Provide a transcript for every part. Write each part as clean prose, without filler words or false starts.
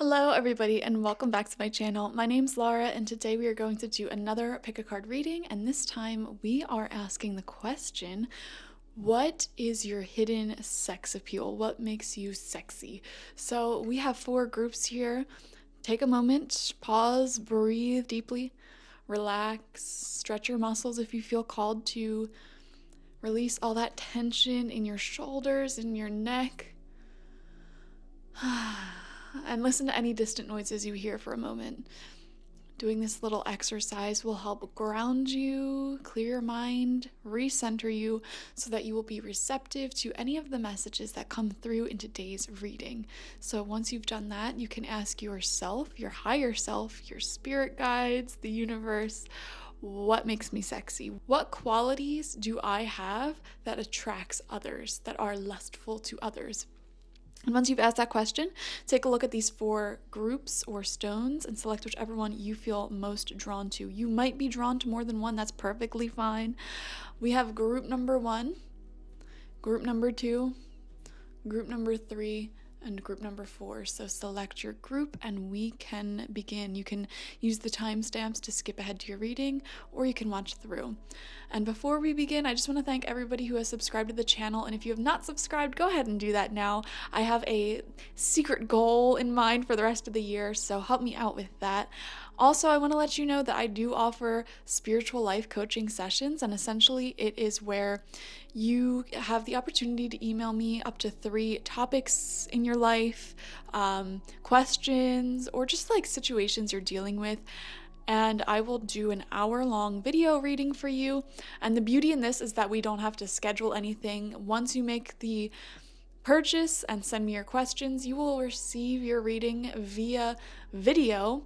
Hello everybody and welcome back to my channel. My name's Laura and today we are going to do another pick a card reading, and this time we are asking the question, what is your hidden sex appeal? What makes you sexy? So we have 4 groups here. Take a moment, pause, breathe deeply, relax, stretch your muscles if you feel called to, release all that tension in your shoulders and your neck. And listen to any distant noises you hear for a moment. Doing this little exercise will help ground you, clear your mind, recenter you so that you will be receptive to any of the messages that come through in today's reading. So once you've done that, you can ask yourself, your higher self, your spirit guides, the universe, what makes me sexy? What qualities do I have that attracts others, that are lustful to others? And once you've asked that question, take a look at these 4 groups or stones and select whichever one you feel most drawn to. You might be drawn to more than one, that's perfectly fine. We have group number 1, group number 2, group number 3, and group number 4. So select your group and we can begin. You can use the timestamps to skip ahead to your reading, or you can watch through. And before we begin, I just want to thank everybody who has subscribed to the channel, and if you have not subscribed, go ahead and do that now. I have a secret goal in mind for the rest of the year, so help me out with that. Also, I want to let you know that I do offer spiritual life coaching sessions, and essentially it is where you have the opportunity to email me up to 3 topics in your life, questions, or just like situations you're dealing with, and I will do an hour-long video reading for you. And the beauty in this is that we don't have to schedule anything. Once you make the purchase and send me your questions, you will receive your reading via video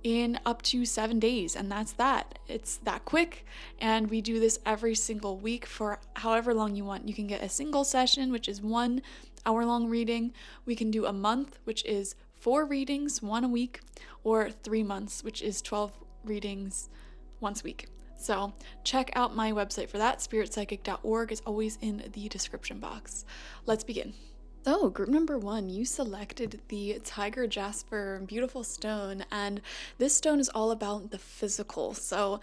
in up to 7 days, and that's that. It's that quick, and we do this every single week for however long you want. You can get a single session, which is 1 hour-long reading. We can do a month, which is 4 readings, 1 a week, or 3 months, which is 12 readings once a week. So check out my website for that. spiritpsychic.org is always in the description box. Let's begin. So, group number 1, you selected the Tiger Jasper beautiful stone, and this stone is all about the physical. So,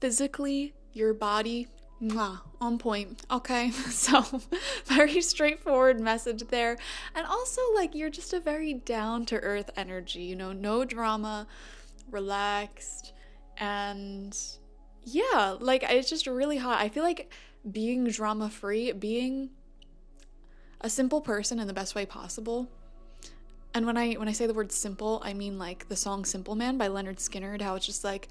physically, your body, on point, okay? So, very straightforward message there. And also, like, you're just a very down-to-earth energy, you know, no drama, relaxed, and yeah, like, it's just really hot. I feel like being drama-free, being a simple person in the best way possible. And when I say the word simple, I mean like the song Simple Man by Leonard Skinner, how it's just like,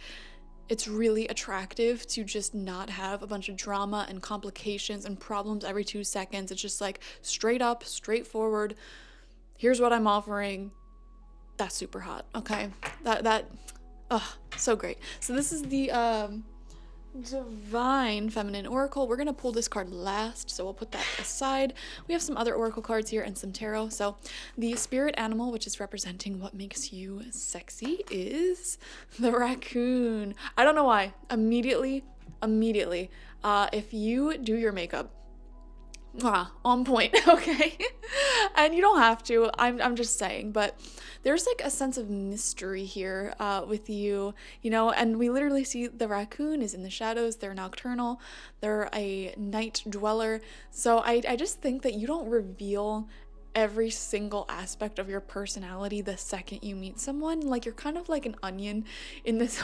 it's really attractive to just not have a bunch of drama and complications and problems every 2 seconds. It's just like straight up, straightforward. Here's what I'm offering. That's super hot. Okay. So great. So this is the Divine Feminine Oracle. We're going to pull this card last, so we'll put that aside. We have some other oracle cards here and some tarot. So the spirit animal, which is representing what makes you sexy, is the raccoon. I don't know why. Immediately, if you do your makeup, on point, okay? And you don't have to, I'm just saying, but there's like a sense of mystery here with you, you know, and we literally see the raccoon is in the shadows. They're nocturnal, they're a night dweller. So I just think that you don't reveal every single aspect of your personality the second you meet someone. Like, you're kind of like an onion in this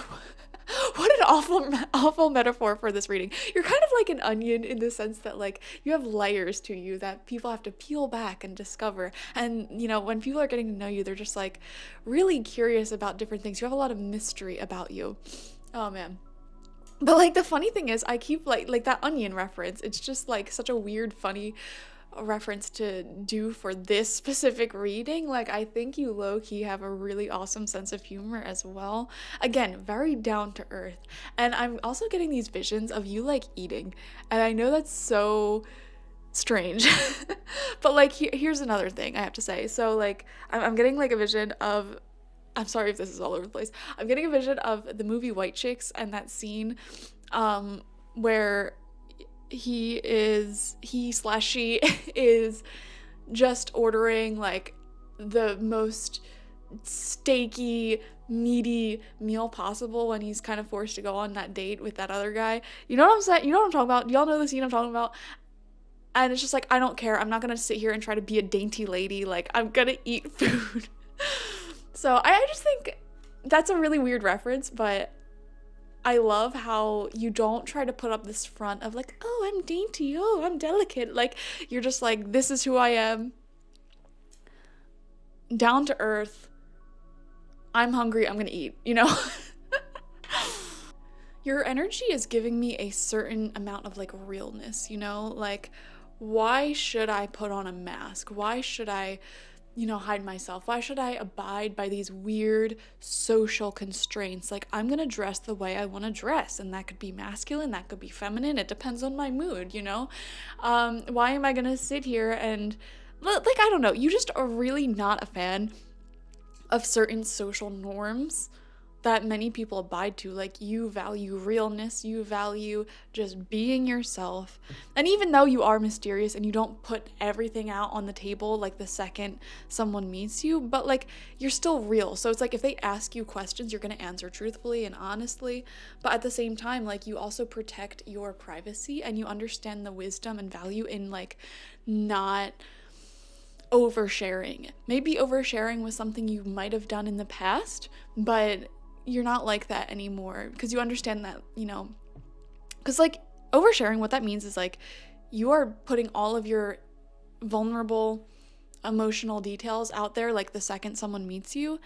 what an awful metaphor for this reading. You're kind of like an onion in the sense that, like, you have layers to you that people have to peel back and discover. And, you know, when people are getting to know you, they're just like really curious about different things. You have a lot of mystery about you. Oh man. But like, the funny thing is, I keep like that onion reference. It's just like such a weird, funny reference to do for this specific reading. Like, I think you low-key have a really awesome sense of humor as well. Again, very down to earth. And I'm also getting these visions of you like eating, and I know that's so strange but like, here's another thing I have to say. So like, I'm getting like a vision of, I'm sorry if this is all over the place, I'm getting a vision of the movie White Chicks and that scene where she is just ordering like the most steaky, meaty meal possible when he's kind of forced to go on that date with that other guy. You know what I'm saying? You know what I'm talking about? Y'all know the scene I'm talking about? And it's just like, I don't care. I'm not gonna sit here and try to be a dainty lady. Like, I'm gonna eat food. So I just think that's a really weird reference, but I love how you don't try to put up this front of like, oh, I'm dainty, oh, I'm delicate. Like, you're just like, this is who I am. Down to earth. I'm hungry, I'm gonna eat, you know? Your energy is giving me a certain amount of like realness, you know? Like, why should I put on a mask? Why should I, hide myself? Why should I abide by these weird social constraints? Like, I'm gonna dress the way I wanna dress, and that could be masculine, that could be feminine, it depends on my mood, you know? Why am I gonna sit here and, like, I don't know, you just are really not a fan of certain social norms that many people abide to. Like, you value realness, you value just being yourself. And even though you are mysterious and you don't put everything out on the table like the second someone meets you, but like, you're still real. So it's like, if they ask you questions, you're gonna answer truthfully and honestly, but at the same time, like, you also protect your privacy and you understand the wisdom and value in like not oversharing. Maybe oversharing was something you might have done in the past, but you're not like that anymore because you understand that, because like oversharing, what that means is like you are putting all of your vulnerable emotional details out there like the second someone meets you,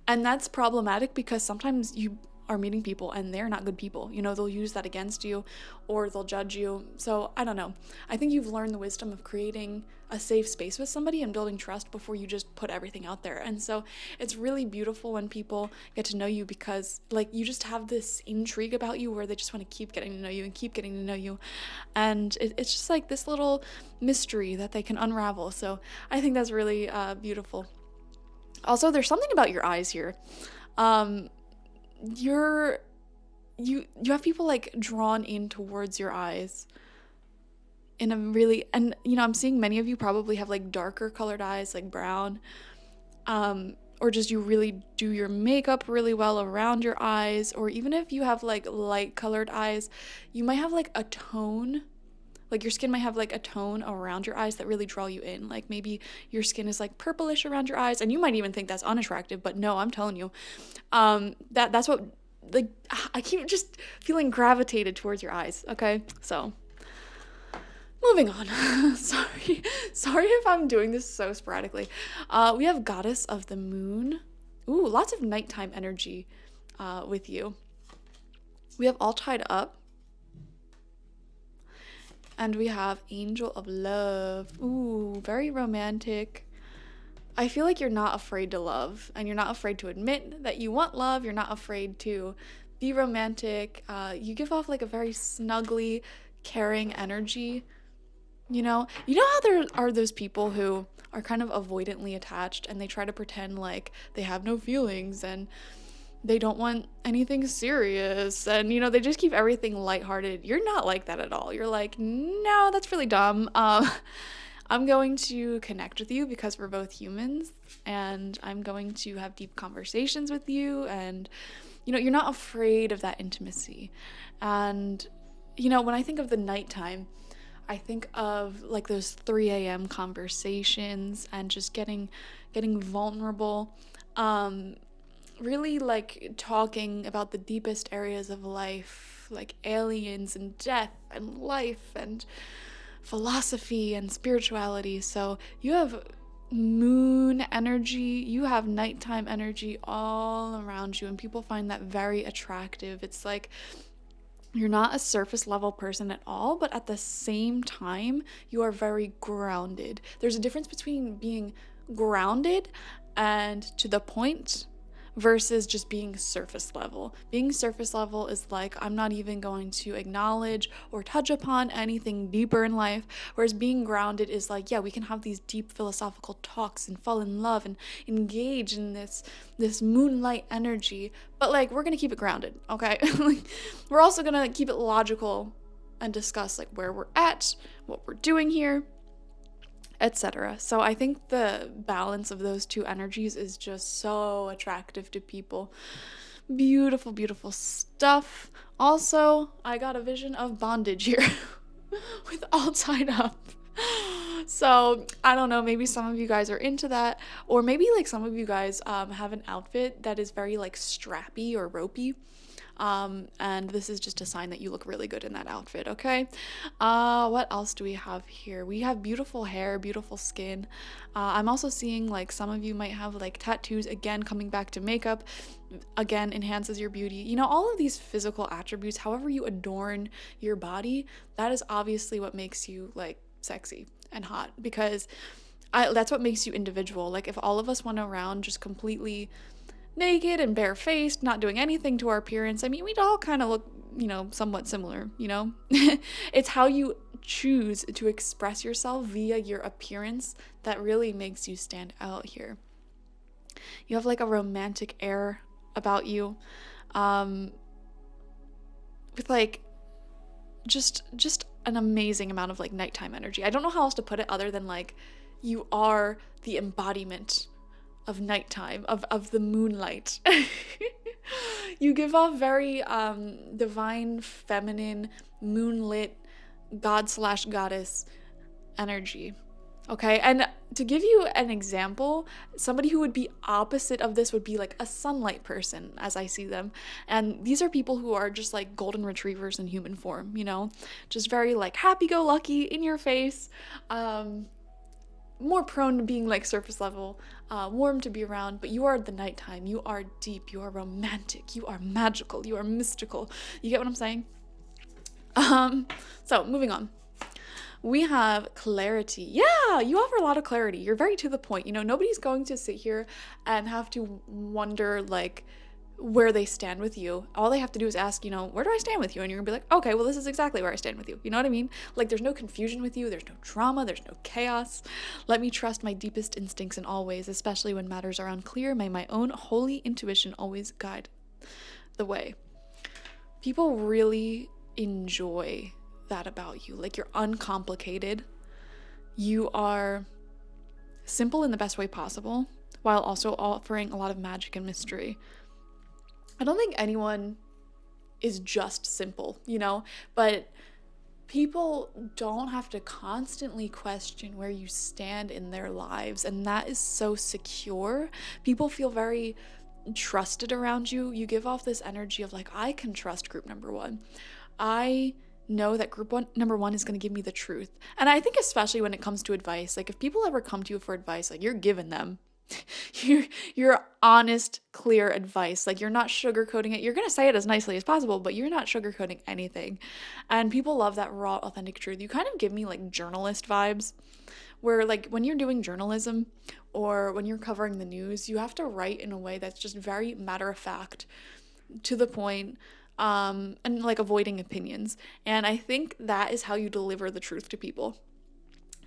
and that's problematic because sometimes you are meeting people and they're not good people. They'll use that against you or they'll judge you. So I don't know. I think you've learned the wisdom of creating a safe space with somebody and building trust before you just put everything out there. And so it's really beautiful when people get to know you because like you just have this intrigue about you where they just want to keep getting to know you and keep getting to know you. And it's just like this little mystery that they can unravel. So I think that's really beautiful. Also, there's something about your eyes here. You have people like drawn in towards your eyes in a really, and I'm seeing many of you probably have like darker colored eyes, like brown, or just you really do your makeup really well around your eyes, or even if you have like light colored eyes, you might have like a tone, like your skin might have like a tone around your eyes that really draw you in. Like maybe your skin is like purplish around your eyes and you might even think that's unattractive, but no, I'm telling you, that's what, like, I keep just feeling gravitated towards your eyes. Okay, so moving on. sorry if I'm doing this so sporadically. We have Goddess of the Moon. Ooh, lots of nighttime energy with you. We have All Tied Up. And we have Angel of Love. Ooh, very romantic. I feel like you're not afraid to love, and you're not afraid to admit that you want love. You're not afraid to be romantic. You give off like a very snuggly, caring energy. You know how there are those people who are kind of avoidantly attached and they try to pretend like they have no feelings and they don't want anything serious and they just keep everything lighthearted. You're not like that at all. You're like, no, that's really dumb. I'm going to connect with you because we're both humans, and I'm going to have deep conversations with you, and you're not afraid of that intimacy. And when I think of the nighttime, I think of like those 3 a.m. conversations and just getting vulnerable, really like talking about the deepest areas of life, like aliens and death and life and philosophy and spirituality. So you have moon energy, you have nighttime energy all around you, and people find that very attractive. It's like you're not a surface level person at all, but at the same time, you are very grounded. There's a difference between being grounded and to the point versus just being surface level. Being surface level is like, I'm not even going to acknowledge or touch upon anything deeper in life, whereas being grounded is like, yeah, we can have these deep philosophical talks and fall in love and engage in this moonlight energy, but like, we're gonna keep it grounded, okay? Like, we're also gonna keep it logical and discuss like where we're at, what we're doing here. etc. So I think the balance of those two energies is just so attractive to people. Beautiful, beautiful stuff. Also, I got a vision of bondage here with all tied up. So I don't know, maybe some of you guys are into that, or maybe like some of you guys have an outfit that is very like strappy or ropey. And this is just a sign that you look really good in that outfit, okay? What else do we have here? We have beautiful hair, beautiful skin. I'm also seeing like some of you might have like tattoos, again, coming back to makeup, again, enhances your beauty. You know, all of these physical attributes, however you adorn your body, that is obviously what makes you like sexy and hot, because that's what makes you individual. Like if all of us went around just completely naked and barefaced, not doing anything to our appearance, I mean, we'd all kind of look, you know, somewhat similar, you know? It's how you choose to express yourself via your appearance that really makes you stand out here. You have like a romantic air about you, with like just an amazing amount of like nighttime energy. I don't know how else to put it other than like you are the embodiment of nighttime, of the moonlight. You give off very divine, feminine, moonlit, god/goddess energy. Okay, and to give you an example, somebody who would be opposite of this would be like a sunlight person, as I see them. And these are people who are just like golden retrievers in human form, you know, just very like happy-go-lucky, in your face, more prone to being like surface level, warm to be around, but you are the nighttime. You are deep, you are romantic, you are magical, you are mystical. You get what I'm saying? So moving on. We have clarity. Yeah, you offer a lot of clarity. You're very to the point. You know, nobody's going to sit here and have to wonder like where they stand with you. All they have to do is ask, you know, where do I stand with you? And you're gonna be like, okay, well, this is exactly where I stand with you. You know what I mean? Like, there's no confusion with you. There's no drama. There's no chaos. Let me trust my deepest instincts in all ways, especially when matters are unclear. May my own holy intuition always guide the way. People really enjoy that about you. Like, you're uncomplicated. You are simple in the best way possible, while also offering a lot of magic and mystery. I don't think anyone is just simple, you know, but people don't have to constantly question where you stand in their lives, and that is so secure. People feel very trusted around you. You give off this energy of like, I can trust group number one. I know that number one is going to give me the truth. And I think especially when it comes to advice, like if people ever come to you for advice, like you're giving them your honest, clear advice. Like you're not sugarcoating it. You're going to say it as nicely as possible, but you're not sugarcoating anything. And people love that raw, authentic truth. You kind of give me like journalist vibes, where like when you're doing journalism or when you're covering the news, you have to write in a way that's just very matter of fact, to the point, and like avoiding opinions. And I think that is how you deliver the truth to people.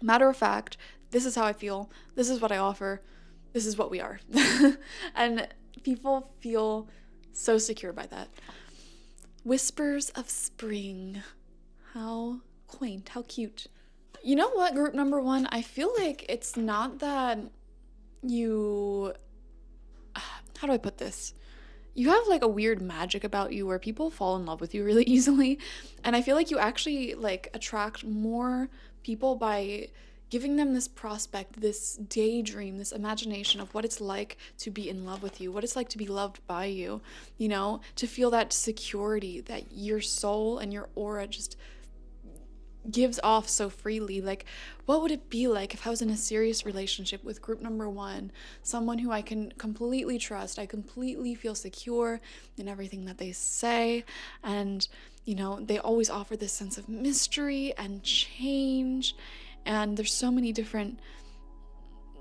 Matter of fact, this is how I feel. This is what I offer. This is what we are. And people feel so secure by that. Whispers of spring. How quaint, how cute. You know what, group number one? I feel like it's not that you... How do I put this? You have like a weird magic about you where people fall in love with you really easily. And I feel like you actually like attract more people by giving them this prospect, this daydream, this imagination of what it's like to be in love with you, what it's like to be loved by you, you know, to feel that security that your soul and your aura just gives off so freely. Like, what would it be like if I was in a serious relationship with group number one, someone who I can completely trust, I completely feel secure in everything that they say, and, you know, they always offer this sense of mystery and change. And there's so many different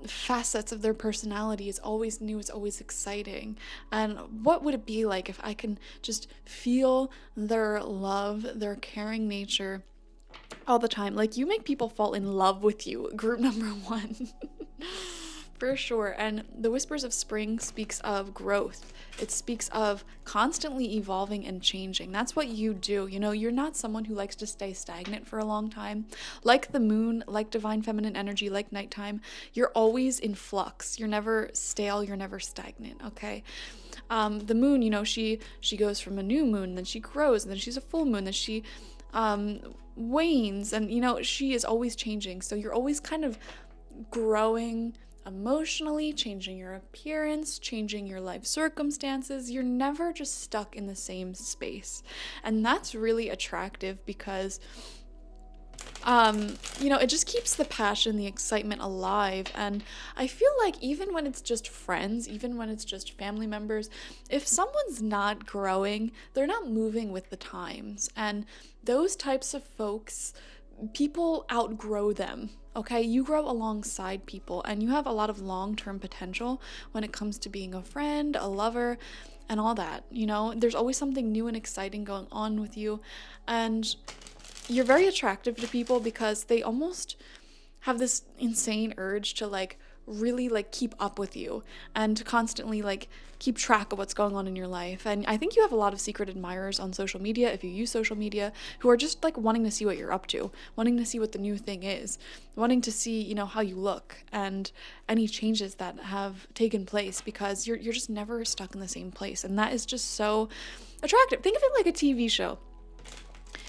facets of their personality. It's always new, it's always exciting. And what would it be like if I can just feel their love, their caring nature all the time? Like, you make people fall in love with you, group number one. For sure. And the Whispers of Spring speaks of growth. It speaks of constantly evolving and changing. That's what you do. You know, you're not someone who likes to stay stagnant for a long time. Like the moon, like divine feminine energy, like nighttime, you're always in flux. You're never stale, you're never stagnant, okay? The moon, you know, she goes from a new moon, then she grows, and then she's a full moon, then she wanes, and you know, she is always changing. So you're always kind of growing emotionally, changing your appearance, changing your life circumstances. You're never just stuck in the same space. And that's really attractive because you know, it just keeps the passion, the excitement alive. And I feel like even when it's just friends, even when it's just family members, if someone's not growing, they're not moving with the times. And those types of folks, people outgrow them. Okay, you grow alongside people and you have a lot of long-term potential when it comes to being a friend, a lover, and all that. You know, there's always something new and exciting going on with you. And you're very attractive to people because they almost have this insane urge to like really like keep up with you and to constantly like keep track of what's going on in your life. And I think you have a lot of secret admirers on social media, if you use social media, who are just like wanting to see what you're up to, wanting to see what the new thing is, wanting to see, you know, how you look and any changes that have taken place, because you're just never stuck in the same place. And that is just so attractive. Think of it like a TV show.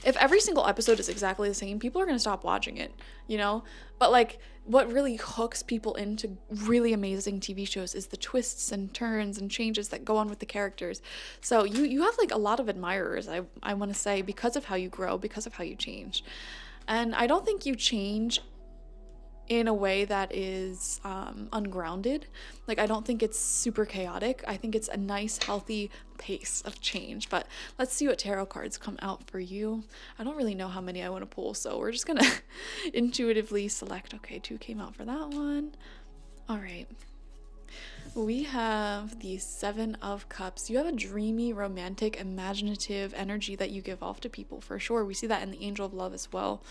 If every single episode is exactly the same, people are going to stop watching it, you know? But like what really hooks people into really amazing TV shows is the twists and turns and changes that go on with the characters. So you have like a lot of admirers, I want to say, because of how you grow, because of how you change. And I don't think you change in a way that is ungrounded. Like, I don't think it's super chaotic. I think it's a nice, healthy pace of change. But let's see what tarot cards come out for you. I don't really know how many I want to pull, so we're just gonna intuitively select. Okay, 2 came out for that one. All right. We have the 7 of Cups. You have a dreamy, romantic, imaginative energy that you give off to people, for sure. We see that in the Angel of Love as well.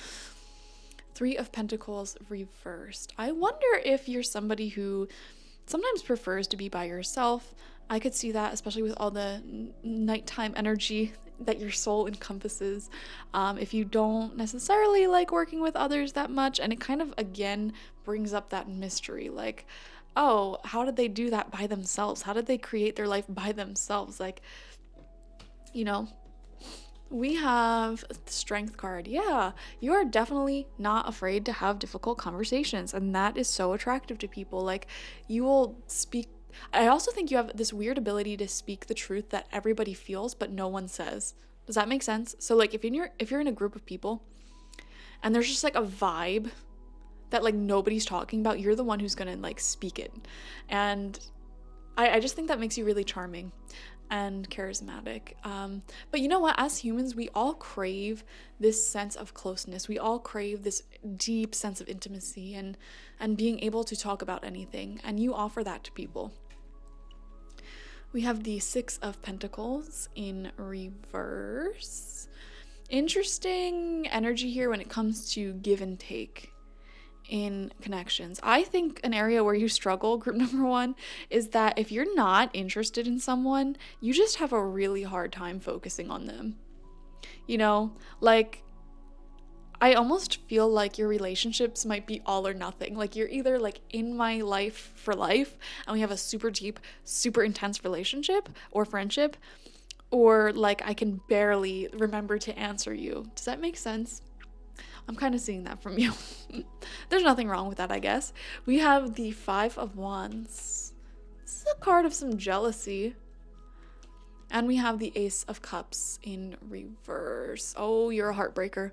3 of Pentacles reversed. I wonder if you're somebody who sometimes prefers to be by yourself. I could see that, especially with all the nighttime energy that your soul encompasses. If you don't necessarily like working with others that much, and it kind of, again, brings up that mystery. Like, oh, how did they do that by themselves? How did they create their life by themselves? Like, you know, we have the Strength card. Yeah, you are definitely not afraid to have difficult conversations, and that is so attractive to people. Like, you will speak. I also think you have this weird ability to speak the truth that everybody feels but no one says. Does that make sense? So like if you're in a group of people and there's just like a vibe that like nobody's talking about, you're the one who's gonna like speak it. And I just think that makes you really charming and charismatic. But you know what? As humans, we all crave this sense of closeness. We all crave this deep sense of intimacy and being able to talk about anything. And you offer that to people. We have the 6 of Pentacles in reverse. Interesting energy here when it comes to give and take in connections. I think an area where you struggle, group number 1, is that if you're not interested in someone, you just have a really hard time focusing on them. You know, like, I almost feel like your relationships might be all or nothing. Like, you're either like in my life for life and we have a super deep, super intense relationship or friendship, or like I can barely remember to answer you. Does that make sense? I'm kind of seeing that from you. There's nothing wrong with that, I guess. We have the 5 of Wands. This is a card of some jealousy. And we have the Ace of Cups in reverse. Oh, you're a heartbreaker.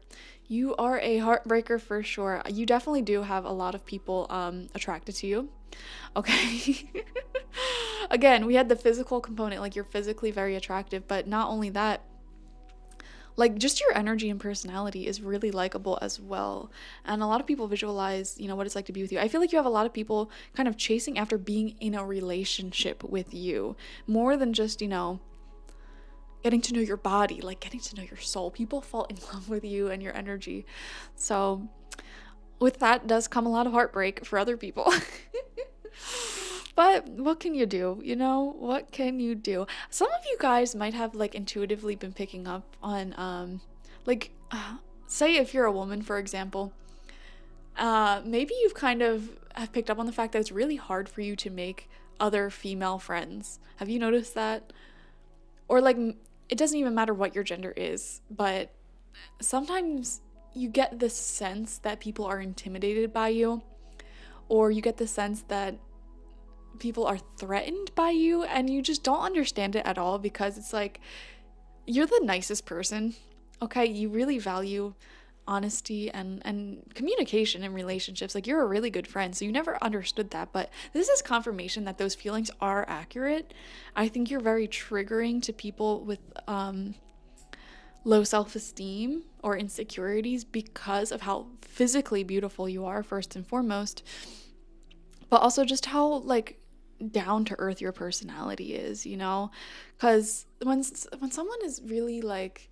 You are a heartbreaker for sure. You definitely do have a lot of people attracted to you. Okay. Again, we had the physical component, like you're physically very attractive, but not only that, like just your energy and personality is really likable as well. And a lot of people visualize, you know, what it's like to be with you. I feel like you have a lot of people kind of chasing after being in a relationship with you, more than just, you know, getting to know your body, like getting to know your soul. People fall in love with you and your energy. So with that does come a lot of heartbreak for other people. But what can you do? You know, what can you do? Some of you guys might have like intuitively been picking up on like say if you're a woman, for example, maybe you've kind of have picked up on the fact that it's really hard for you to make other female friends. Have you noticed that? Or like it doesn't even matter what your gender is, but sometimes you get the sense that people are intimidated by you, or you get the sense that people are threatened by you, and you just don't understand it at all, because it's like you're the nicest person, okay? You really value honesty and communication in relationships. Like, you're a really good friend, so you never understood that, but this is confirmation that those feelings are accurate. I think you're very triggering to people with low self-esteem or insecurities because of how physically beautiful you are, first and foremost, but also just how like down to earth your personality is, you know? Because when someone is really like,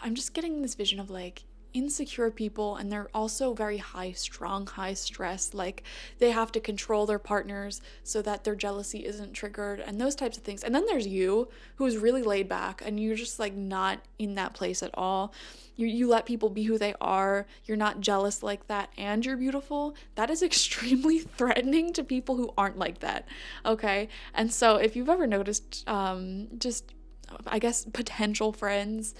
I'm just getting this vision of like insecure people, and they're also very high strung, high stress, like they have to control their partners so that their jealousy isn't triggered and those types of things. And then there's you, who's really laid back, and you're just like not in that place at all. You let people be who they are. You're not jealous like that, and you're beautiful. That is extremely threatening to people who aren't like that, okay? And so if you've ever noticed just I guess potential friends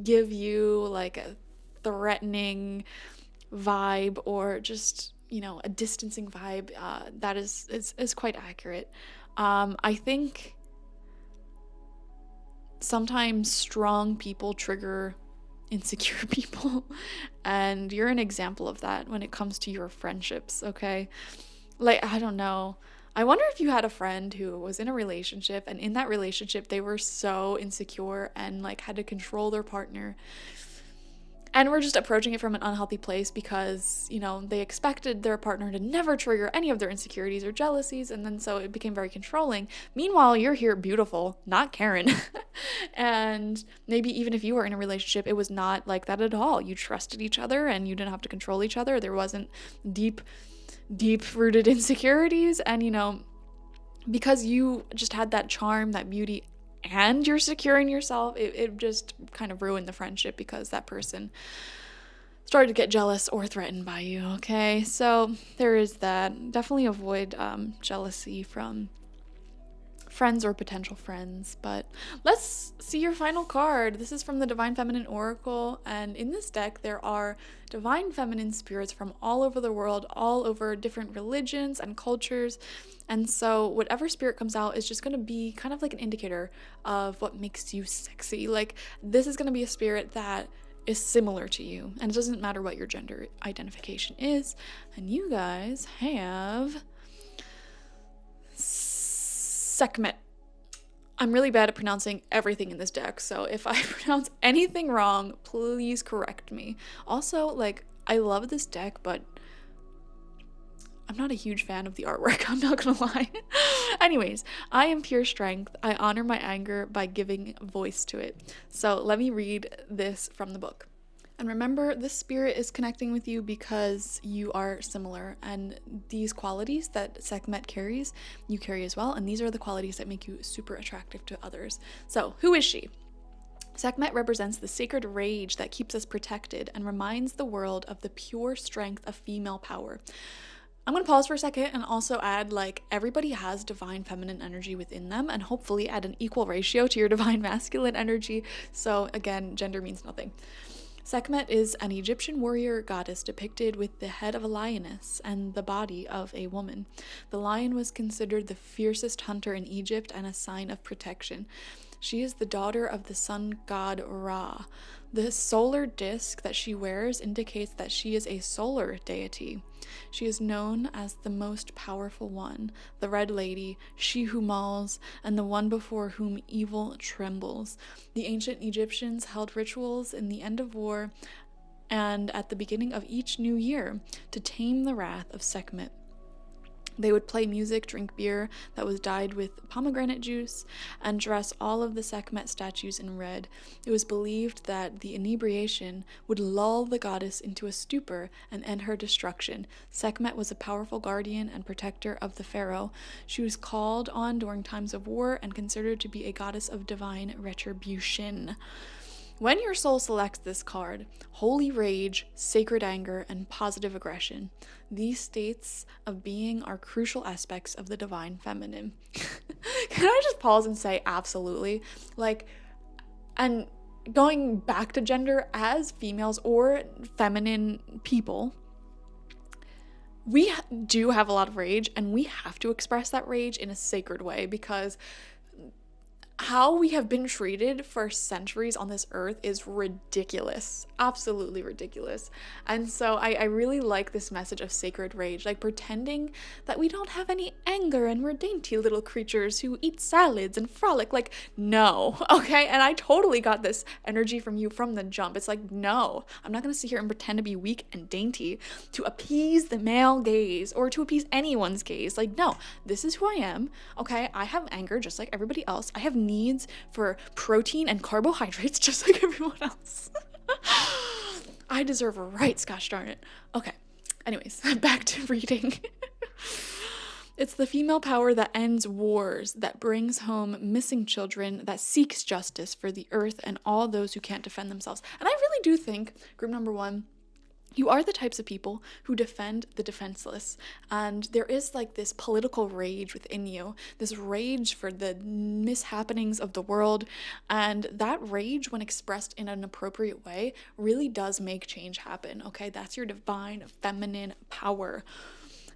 give you like a threatening vibe, or just, you know, a distancing vibe, that is quite accurate. I think sometimes strong people trigger insecure people, and you're an example of that when it comes to your friendships, okay? Like, I don't know. I wonder if you had a friend who was in a relationship, and in that relationship they were so insecure and like had to control their partner, and we're just approaching it from an unhealthy place because, you know, they expected their partner to never trigger any of their insecurities or jealousies, and then so it became very controlling. Meanwhile, you're here beautiful, not Karen. And maybe even if you were in a relationship, it was not like that at all. You trusted each other and you didn't have to control each other. There wasn't deep rooted insecurities, and, you know, because you just had that charm, that beauty, and you're secure in yourself, it just kind of ruined the friendship because that person started to get jealous or threatened by you, okay? So there is that. Definitely avoid jealousy from friends or potential friends. But let's see your final card. This is from the Divine Feminine Oracle, and in this deck there are divine feminine spirits from all over the world, all over different religions and cultures. And so whatever spirit comes out is just going to be kind of like an indicator of what makes you sexy. Like, this is going to be a spirit that is similar to you, and it doesn't matter what your gender identification is. And you guys have Sekhmet. I'm really bad at pronouncing everything in this deck, so if I pronounce anything wrong, please correct me. Also, like, I love this deck, but I'm not a huge fan of the artwork, I'm not gonna lie. Anyways, I am pure strength. I honor my anger by giving voice to it. So let me read this from the book. And remember, this spirit is connecting with you because you are similar, and these qualities that Sekhmet carries, you carry as well, and these are the qualities that make you super attractive to others. So, who is she? Sekhmet represents the sacred rage that keeps us protected and reminds the world of the pure strength of female power. I'm going to pause for a second and also add, like, everybody has divine feminine energy within them, and hopefully add an equal ratio to your divine masculine energy. So again, gender means nothing. Sekhmet is an Egyptian warrior goddess depicted with the head of a lioness and the body of a woman. The lion was considered the fiercest hunter in Egypt and a sign of protection. She is the daughter of the sun god Ra. The solar disk that she wears indicates that she is a solar deity. She is known as the most powerful one, the Red Lady, she who mauls, and the one before whom evil trembles. The ancient Egyptians held rituals in the end of war and at the beginning of each new year to tame the wrath of Sekhmet. They would play music, drink beer that was dyed with pomegranate juice, and dress all of the Sekhmet statues in red. It was believed that the inebriation would lull the goddess into a stupor and end her destruction. Sekhmet was a powerful guardian and protector of the pharaoh. She was called on during times of war and considered to be a goddess of divine retribution. When your soul selects this card, holy rage, sacred anger, and positive aggression, these states of being are crucial aspects of the divine feminine. Can I just pause and say absolutely? And going back to gender, as females or feminine people, we do have a lot of rage, and we have to express that rage in a sacred way, because how we have been treated for centuries on this earth is ridiculous, absolutely ridiculous. And so I really like this message of sacred rage, like pretending that we don't have any anger and we're dainty little creatures who eat salads and frolic. Like, no, okay? And I totally got this energy from you from the jump. It's like, no, I'm not gonna sit here and pretend to be weak and dainty to appease the male gaze or to appease anyone's gaze. Like, no, this is who I am, okay? I have anger just like everybody else. I have needs for protein and carbohydrates just like everyone else. I deserve a rights, gosh darn it. Okay, anyways, back to reading. It's the female power that ends wars, that brings home missing children, that seeks justice for the earth and all those who can't defend themselves. And I really do think, group number 1, you are the types of people who defend the defenseless. And there is like this political rage within you, this rage for the mishappenings of the world. And that rage, when expressed in an appropriate way, really does make change happen. Okay, that's your divine feminine power.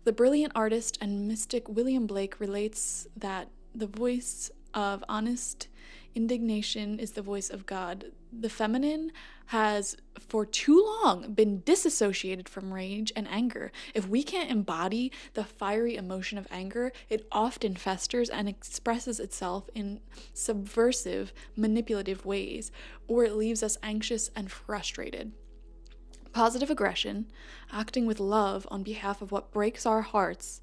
The brilliant artist and mystic William Blake relates that the voice of honest indignation is the voice of God. The feminine has for too long been disassociated from rage and anger. If we can't embody the fiery emotion of anger, it often festers and expresses itself in subversive, manipulative ways, or it leaves us anxious and frustrated. Positive aggression, acting with love on behalf of what breaks our hearts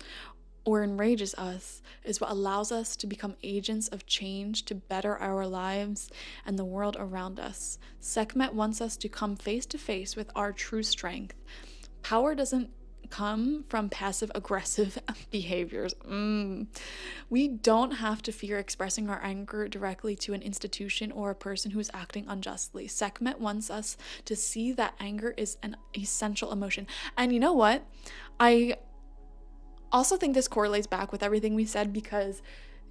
or enrages us, is what allows us to become agents of change to better our lives and the world around us. Sekhmet wants us to come face to face with our true strength. Power doesn't come from passive aggressive behaviors. We don't have to fear expressing our anger directly to an institution or a person who's acting unjustly. Sekhmet wants us to see that anger is an essential emotion. And you know what? I also think this correlates back with everything we said, because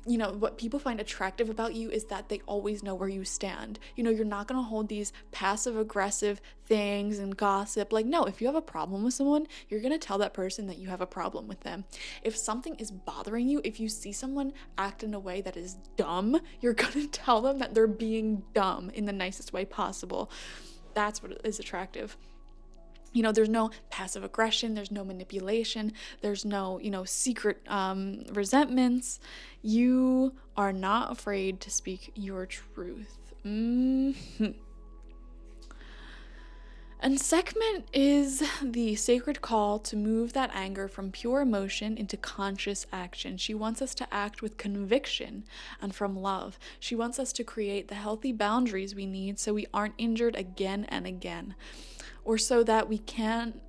what people find attractive about you is that they always know where you stand. You're not going to hold these passive aggressive things and gossip. Like, no, if you have a problem with someone, you're going to tell that person that you have a problem with them. If something is bothering you, if you see someone act in a way that is dumb, you're going to tell them that they're being dumb in the nicest way possible. That's what is attractive. There's no passive aggression, there's no manipulation, there's no, secret resentments. You are not afraid to speak your truth. And Sekhmet is the sacred call to move that anger from pure emotion into conscious action. She wants us to act with conviction and from love. She wants us to create the healthy boundaries we need so we aren't injured again and again. Or so that we can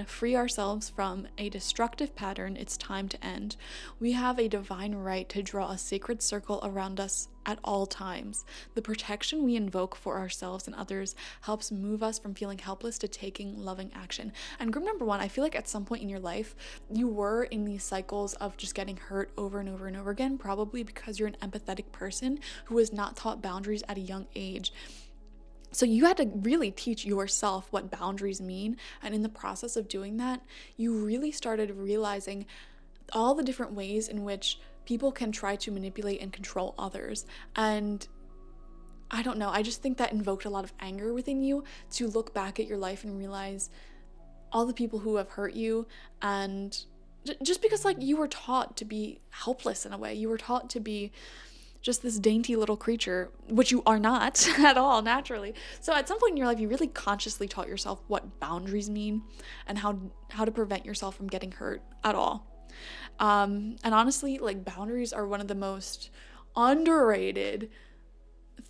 free ourselves from a destructive pattern it's time to end. We have a divine right to draw a sacred circle around us at all times. The protection we invoke for ourselves and others helps move us from feeling helpless to taking loving action. And group number 1, I feel like at some point in your life, you were in these cycles of just getting hurt over and over and over again, probably because you're an empathetic person who was not taught boundaries at a young age. So you had to really teach yourself what boundaries mean. And in the process of doing that, you really started realizing all the different ways in which people can try to manipulate and control others. And I don't know, I just think that invoked a lot of anger within you to look back at your life and realize all the people who have hurt you. And just because you were taught to be helpless in a way, you were taught to be just this dainty little creature, which you are not at all naturally. So at some point in your life, you really consciously taught yourself what boundaries mean and how to prevent yourself from getting hurt at all. And honestly, like boundaries are one of the most underrated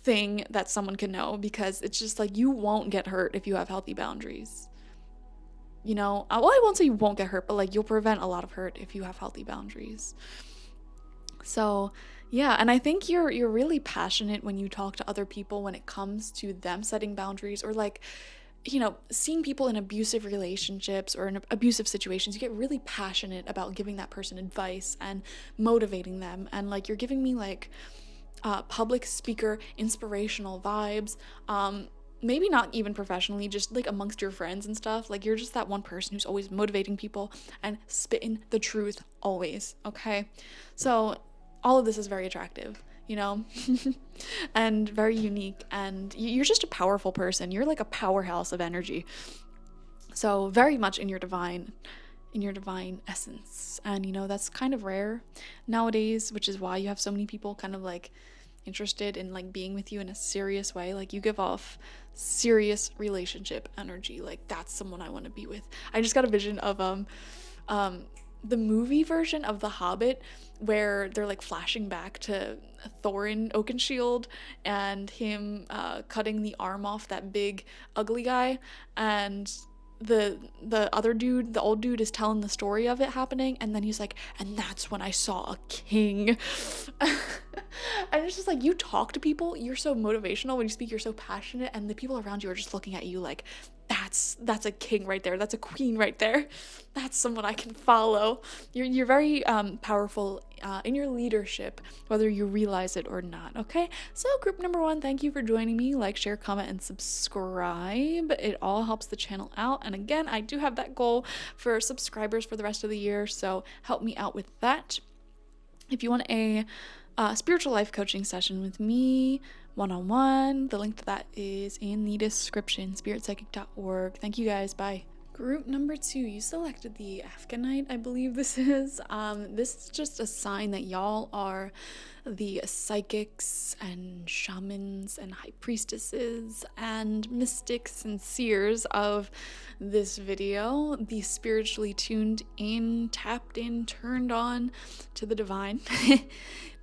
thing that someone can know, because it's just like you won't get hurt if you have healthy boundaries. You know, well, I won't say you won't get hurt, but like you'll prevent a lot of hurt if you have healthy boundaries. So, yeah, and I think you're really passionate when you talk to other people when it comes to them setting boundaries, or like, you know, seeing people in abusive relationships or in abusive situations. You get really passionate about giving that person advice and motivating them, and like you're giving me like public speaker inspirational vibes. Maybe not even professionally, just like amongst your friends and stuff. Like you're just that one person who's always motivating people and spitting the truth always, okay? So all of this is very attractive, you know, and very unique, and you're just a powerful person. You're like a powerhouse of energy. So very much in your divine essence. And you know, that's kind of rare nowadays, which is why you have so many people kind of like interested in like being with you in a serious way. Like you give off serious relationship energy. Like that's someone I want to be with. I just got a vision of the movie version of The Hobbit, where they're like flashing back to Thorin Oakenshield and him cutting the arm off that big ugly guy, and the other dude, the old dude, is telling the story of it happening, and then he's like, and that's when I saw a king. And it's just like, you talk to people, you're so motivational when you speak, you're so passionate, and the people around you are just looking at you like, that's a king right there, that's a queen right there, that's someone I can follow. You're very powerful in your leadership, whether you realize it or not. Okay, so group number 1, thank you for joining me. Like, share, comment, and subscribe. It all helps the channel out, and again, I do have that goal for subscribers for the rest of the year, so help me out with that. If you want a spiritual life coaching session with me, one-on-one, the link to that is in the description, spiritpsychic.org. Thank you guys. Bye. Group number 2, you selected the Afghanite, I believe this is. This is just a sign that y'all are the psychics and shamans and high priestesses and mystics and seers of this video, the spiritually tuned in, tapped in, turned on to the divine.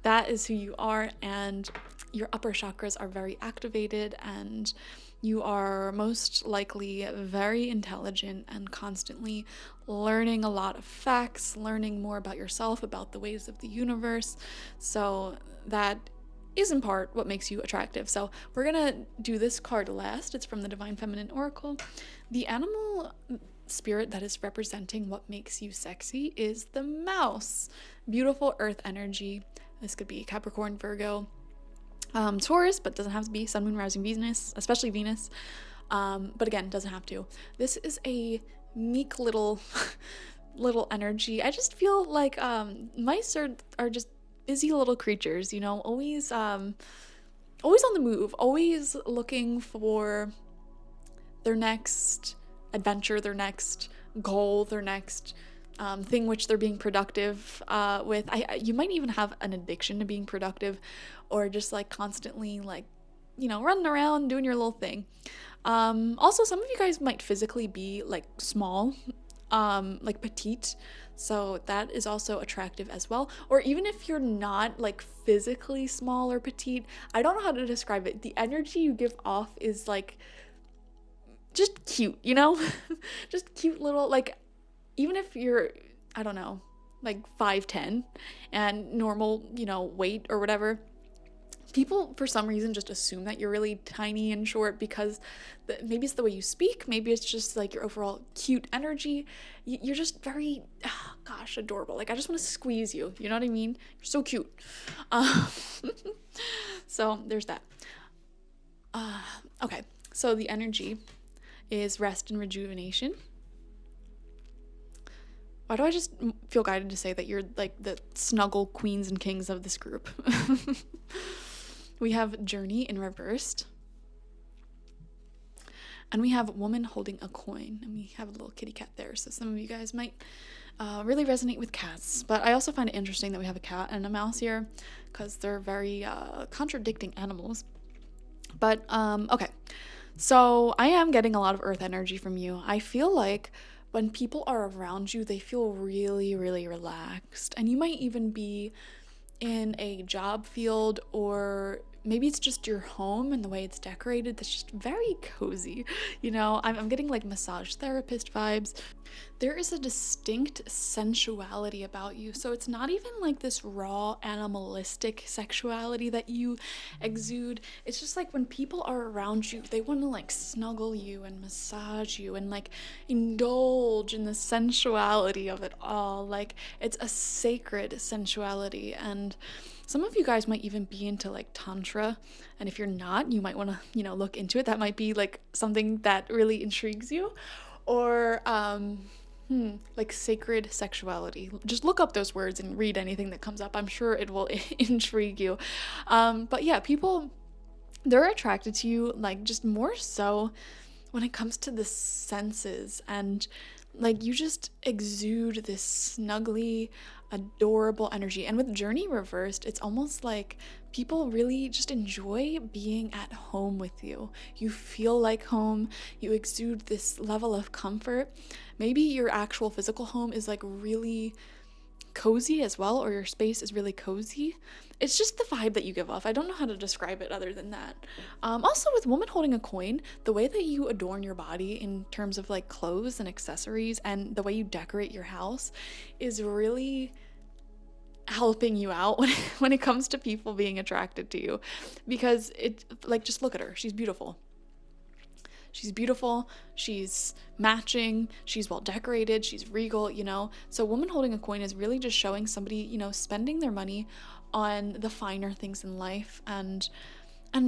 That is who you are, and your upper chakras are very activated, and you are most likely very intelligent and constantly learning a lot of facts, learning more about yourself, about the ways of the universe. So that is in part what makes you attractive. So we're gonna do this card last. It's from the Divine Feminine Oracle. The animal spirit that is representing what makes you sexy is the mouse. Beautiful earth energy. This could be Capricorn, Virgo, Taurus, but doesn't have to be. Sun, Moon, Rising, Venus, especially Venus. But again, doesn't have to. This is a meek little energy. I just feel like mice are just busy little creatures, you know, always on the move, always looking for their next adventure, their next goal, their next thing which they're being productive with. You might even have an addiction to being productive, or just like constantly like, you know, running around doing your little thing. Also, some of you guys might physically be like small, like petite, so that is also attractive as well. Or even if you're not like physically small or petite, I don't know how to describe it. The energy you give off is like just cute, you know? Just cute little, like, even if you're, I don't know, like 5'10" and normal, you know, weight or whatever, people for some reason just assume that you're really tiny and short because maybe it's the way you speak, maybe it's just like your overall cute energy. You're just very, oh, gosh, adorable. Like, I just want to squeeze you, you know what I mean? You're so cute. So there's that. Okay, so the energy is rest and rejuvenation. Why do I just feel guided to say that you're like the snuggle queens and kings of this group? We have journey in reversed. And we have woman holding a coin. And we have a little kitty cat there. So some of you guys might really resonate with cats. But I also find it interesting that we have a cat and a mouse here, because they're very contradicting animals. But okay. So I am getting a lot of earth energy from you. I feel like when people are around you, they feel really, really relaxed. And you might even be in a job field, or maybe it's just your home and the way it's decorated that's just very cozy. I'm getting like massage therapist vibes. There is a distinct sensuality about you. So it's not even like this raw animalistic sexuality that you exude. It's just like when people are around you, they want to like snuggle you and massage you and like indulge in the sensuality of it all. Like it's a sacred sensuality. And some of you guys might even be into like tantra, and if you're not, you might want to, look into it. That might be like something that really intrigues you. Or like sacred sexuality. Just look up those words and read anything that comes up. I'm sure it will intrigue you. But yeah, people, they're attracted to you like just more so when it comes to the senses, and like you just exude this snuggly, adorable energy. And with Journey reversed, it's almost like people really just enjoy being at home with you. You feel like home, you exude this level of comfort. Maybe your actual physical home is like really cozy as well, or your space is really cozy. It's just the vibe that you give off. I don't know how to describe it other than that. Also, with Woman Holding a Coin, the way that you adorn your body in terms of like clothes and accessories, and the way you decorate your house is really helping you out when it comes to people being attracted to you. Because it, like, just look at her. She's beautiful. She's matching, she's well decorated, she's regal, So Woman Holding a Coin is really just showing somebody, spending their money on the finer things in life, and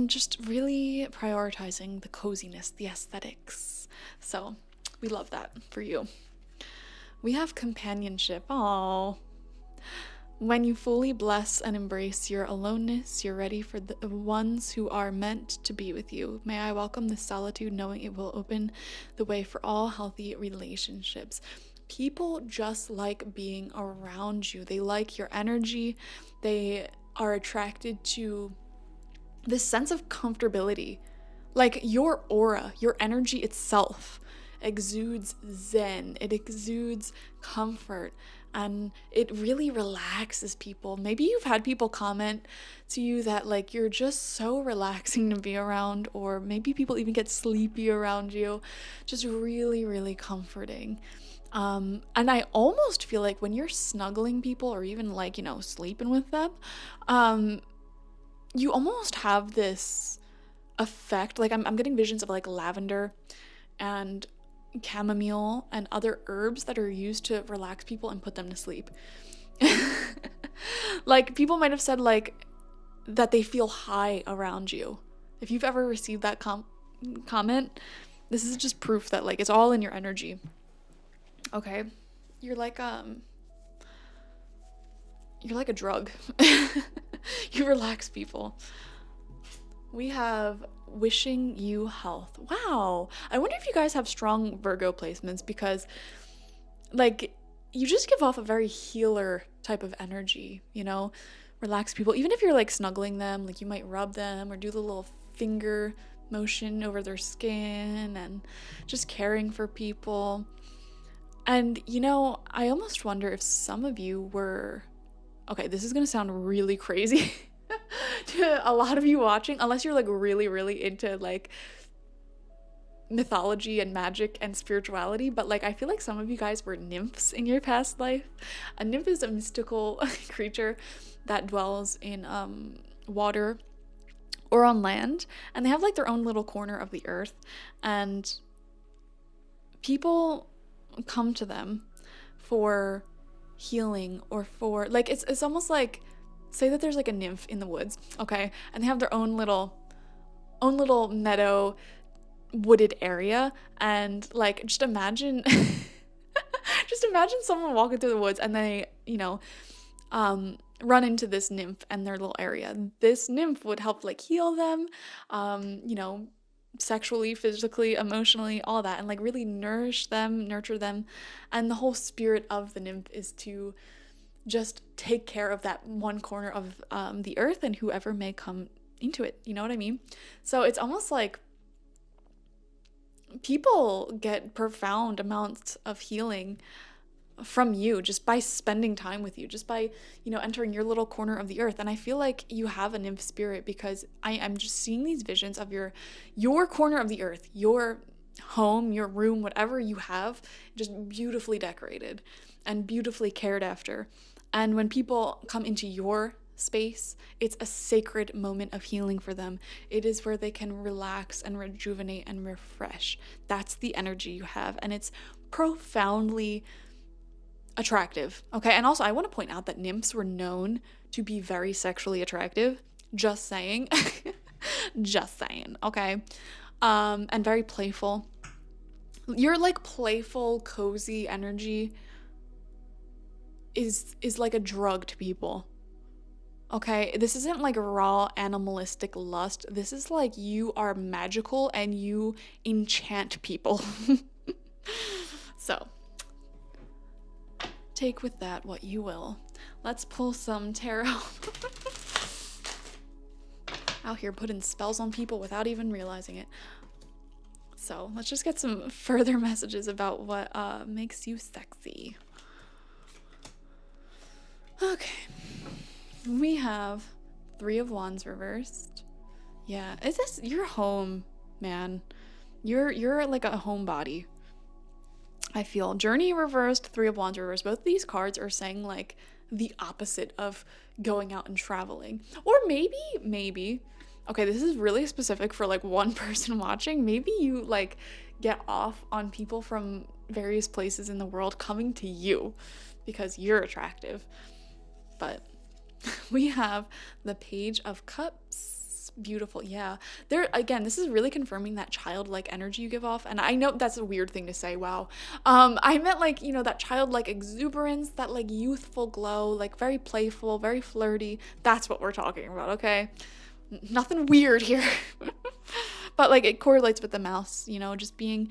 just really prioritizing the coziness, the aesthetics. So we love that for you. We have companionship. Aww. When you fully bless and embrace your aloneness, you're ready for the ones who are meant to be with you. May I welcome this solitude, knowing it will open the way for all healthy relationships. People just like being around you. They like your energy. They are attracted to this sense of comfortability. Like your aura, your energy itself exudes zen. It exudes comfort. And it really relaxes people. Maybe you've had people comment to you that like you're just so relaxing to be around, or maybe people even get sleepy around you. Just really, really comforting. And I almost feel like when you're snuggling people, or even like, sleeping with them, you almost have this effect. Like I'm getting visions of like lavender and chamomile and other herbs that are used to relax people and put them to sleep. Like people might have said like that they feel high around you. If you've ever received that comment, this is just proof that like it's all in your energy. Okay, you're like a drug. You relax people. We have wishing you health. Wow. I wonder if you guys have strong Virgo placements, because like you just give off a very healer type of energy, relax people. Even if you're like snuggling them, like you might rub them or do the little finger motion over their skin, and just caring for people. And I almost wonder if some of you were, okay, this is going to sound really crazy to a lot of you watching, unless you're like really, really into like mythology and magic and spirituality, but like I feel like some of you guys were nymphs in your past life. A nymph is a mystical creature that dwells in water or on land, and they have like their own little corner of the earth, and people come to them for healing, or for like it's almost like, say that there's like a nymph in the woods, okay, and they have their own little meadow wooded area, and like just imagine someone walking through the woods and they run into this nymph and their little area. This nymph would help like heal them, sexually, physically, emotionally, all that, and like really nourish them, nurture them. And the whole spirit of the nymph is to just take care of that one corner of the earth and whoever may come into it. You know what I mean? So it's almost like people get profound amounts of healing from you just by spending time with you, just by, entering your little corner of the earth. And I feel like you have a nymph spirit, because I'm just seeing these visions of your corner of the earth, your home, your room, whatever you have, just beautifully decorated and beautifully cared after. And when people come into your space, it's a sacred moment of healing for them. It is where they can relax and rejuvenate and refresh. That's the energy you have, and it's profoundly attractive. Okay, and also I want to point out that nymphs were known to be very sexually attractive. Just saying. Just saying, okay? And very playful. Your like playful, cozy energy is like a drug to people. Okay, this isn't like raw animalistic lust. This is like you are magical and you enchant people. So, take with that what you will. Let's pull some tarot. Out here putting spells on people without even realizing it. So let's just get some further messages about what makes you sexy. Okay. We have 3 of Wands reversed. Yeah, is this your home, man? You're like a homebody. I feel Journey reversed, 3 of Wands reversed. Both of these cards are saying like the opposite of going out and traveling. Or maybe. Okay, this is really specific for like one person watching. Maybe you like get off on people from various places in the world coming to you because you're attractive. But we have the Page of Cups. Beautiful. Yeah. There again, this is really confirming that childlike energy you give off. And I know that's a weird thing to say. Wow. I meant like, that childlike exuberance, that like youthful glow, like very playful, very flirty. That's what we're talking about, okay? Nothing weird here. But like it correlates with the mouse, just being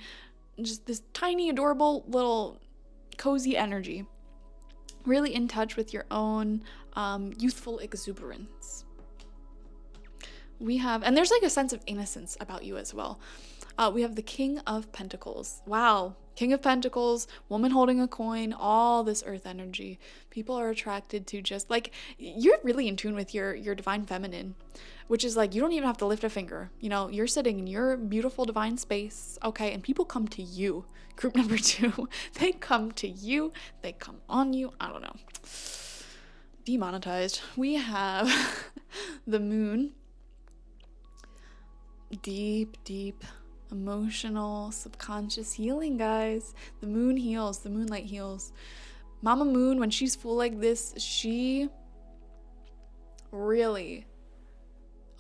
just this tiny, adorable little cozy energy. Really in touch with your own youthful exuberance. We have, and there's like a sense of innocence about you as well. We have the King of Pentacles. Wow. King of Pentacles, woman holding a coin, all this earth energy. People are attracted to just like, you're really in tune with your divine feminine, which is like, you don't even have to lift a finger. You're sitting in your beautiful divine space. Okay. And people come to you. Group number 2, they come to you. They come on you. I don't know. Demonetized. We have the Moon. Deep emotional, subconscious healing, guys. The moon heals. The moonlight heals. Mama Moon, when she's full like this, she really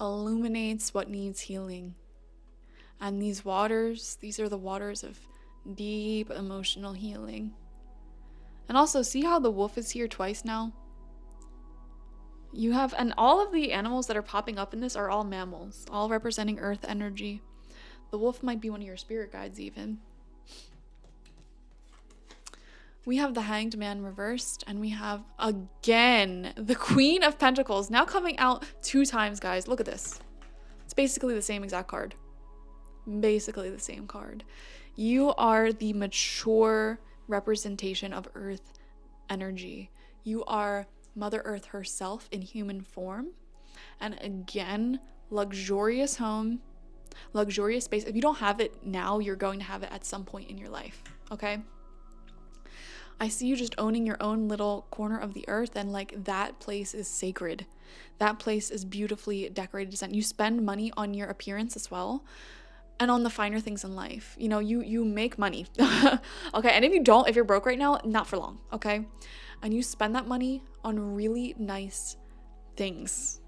illuminates what needs healing. And these waters, these are the waters of deep emotional healing. And also, see how the wolf is here twice now? You have, and all of the animals that are popping up in this are all mammals, all representing earth energy. The wolf might be one of your spirit guides even. We have the Hanged Man reversed, and we have, again, the Queen of Pentacles, now coming out 2 times, guys. Look at this. It's basically the same exact card. Basically the same card. You are the mature representation of earth energy. You are Mother Earth herself in human form. And again, luxurious home, luxurious space. If you don't have it now, you're going to have it at some point in your life, okay? I see you just owning your own little corner of the earth, and like that place is sacred. That place is beautifully decorated. You spend money on your appearance as well, and on the finer things in life. You make money. Okay, and if you're broke right now, not for long, okay? And you spend that money on really nice things.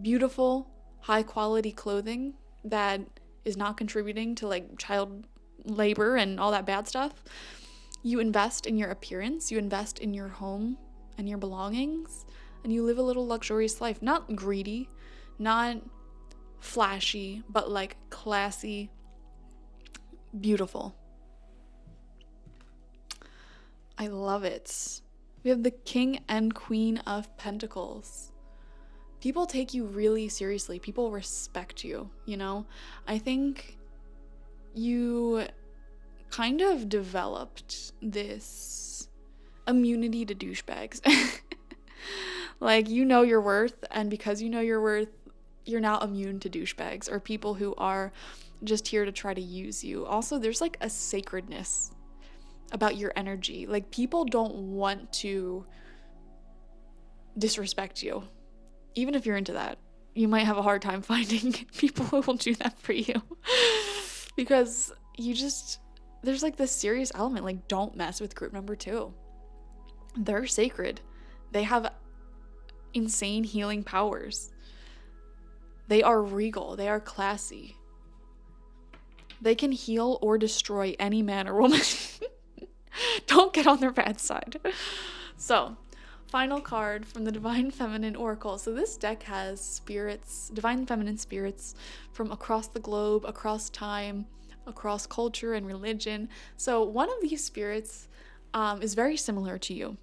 Beautiful, high quality clothing that is not contributing to like child labor and all that bad stuff. You invest in your appearance, you invest in your home and your belongings, and you live a little luxurious life. Not greedy, not flashy, but like classy, beautiful. I love it. We have the King and Queen of Pentacles. People take you really seriously. People respect you, I think you kind of developed this immunity to douchebags. Like, you know your worth, and because you know your worth, you're now immune to douchebags or people who are just here to try to use you. Also, there's like a sacredness about your energy. Like, people don't want to disrespect you. Even if you're into that, you might have a hard time finding people who will do that for you. Because there's like this serious element, like, don't mess with group number 2. They're sacred. They have insane healing powers. They are regal. They are classy. They can heal or destroy any man or woman. Don't get on their bad side. So, final card from the Divine Feminine Oracle. So this deck has spirits, divine feminine spirits from across the globe, across time, across culture and religion. So one of these spirits is very similar to you.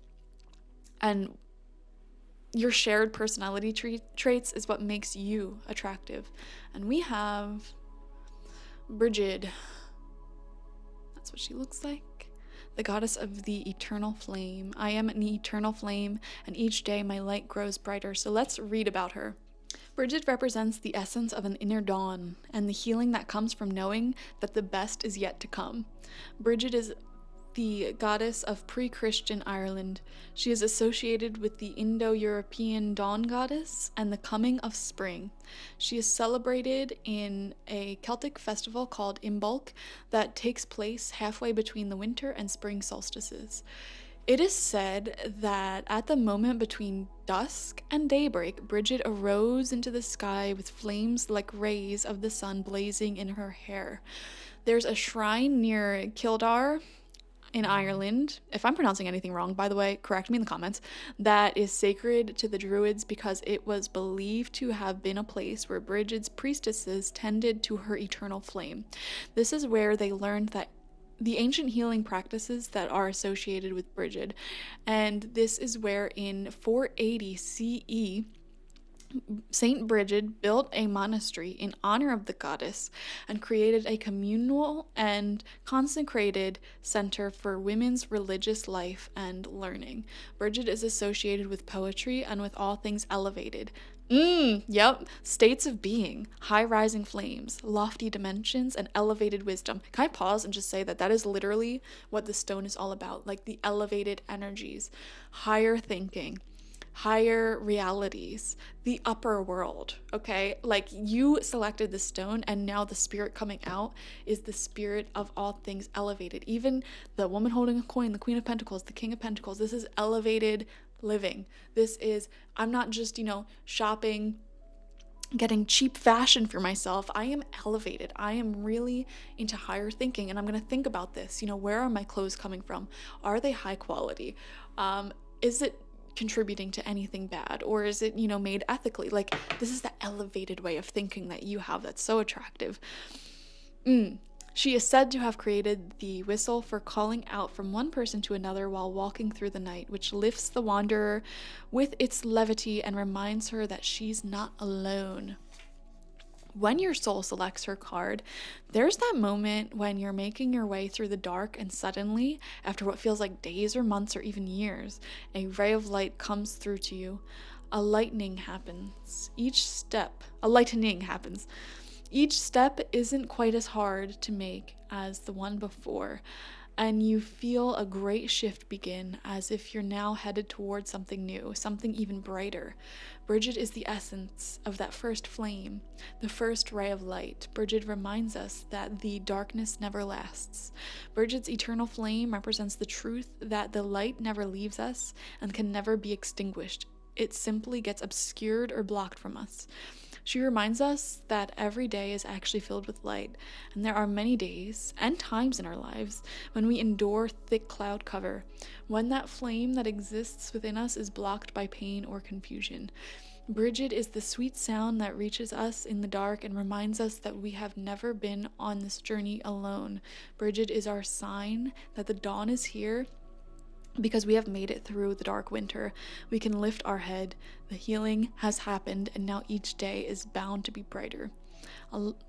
And your shared personality traits is what makes you attractive. And we have Bridget. That's what she looks like. The goddess of the eternal flame. I am an eternal flame, and each day my light grows brighter. So let's read about her. Bridget represents the essence of an inner dawn and the healing that comes from knowing that the best is yet to come. Bridget is the goddess of pre-Christian Ireland. She is associated with the Indo-European dawn goddess and the coming of spring. She is celebrated in a Celtic festival called Imbolc that takes place halfway between the winter and spring solstices. It is said that at the moment between dusk and daybreak, Bridget arose into the sky with flames like rays of the sun blazing in her hair. There's a shrine near Kildare in Ireland, if I'm pronouncing anything wrong, by the way, correct me in the comments, that is sacred to the Druids because it was believed to have been a place where Bridget's priestesses tended to her eternal flame. This is where they learned that the ancient healing practices that are associated with Bridget, and this is where in 480 CE, Saint Bridget built a monastery in honor of the goddess and created a communal and consecrated center for women's religious life and learning. Bridget is associated with poetry and with all things elevated. Yep, states of being, high-rising flames, lofty dimensions, and elevated wisdom. Can I pause and just say that that is literally what the stone is all about, like the elevated energies, higher thinking, higher realities, the upper world, okay? Like, you selected the stone, and now the spirit coming out is the spirit of all things elevated. Even the woman holding a coin, the Queen of Pentacles, the King of Pentacles, this is elevated living. This is, I'm not just, shopping, getting cheap fashion for myself. I am elevated. I am really into higher thinking, and I'm going to think about this. Where are my clothes coming from? Are they high quality? Is it contributing to anything bad, or is it made ethically? Like, this is the elevated way of thinking that you have that's so attractive. She is said to have created the whistle for calling out from one person to another while walking through the night, which lifts the wanderer with its levity and reminds her that she's not alone. When your soul selects her card, there's that moment when you're making your way through the dark, and suddenly, after what feels like days or months or even years, a ray of light comes through to you. A lightning happens. Each step isn't quite as hard to make as the one before, and you feel a great shift begin, as if you're now headed towards something new, something even brighter. Bridget is the essence of that first flame, the first ray of light. Bridget reminds us that the darkness never lasts. Bridget's eternal flame represents the truth that the light never leaves us and can never be extinguished. It simply gets obscured or blocked from us. She reminds us that every day is actually filled with light, and there are many days and times in our lives when we endure thick cloud cover, when that flame that exists within us is blocked by pain or confusion. Bridget is the sweet sound that reaches us in the dark and reminds us that we have never been on this journey alone. Bridget is our sign that the dawn is here, because we have made it through the dark winter. We can lift our head. The healing has happened, and now each day is bound to be brighter.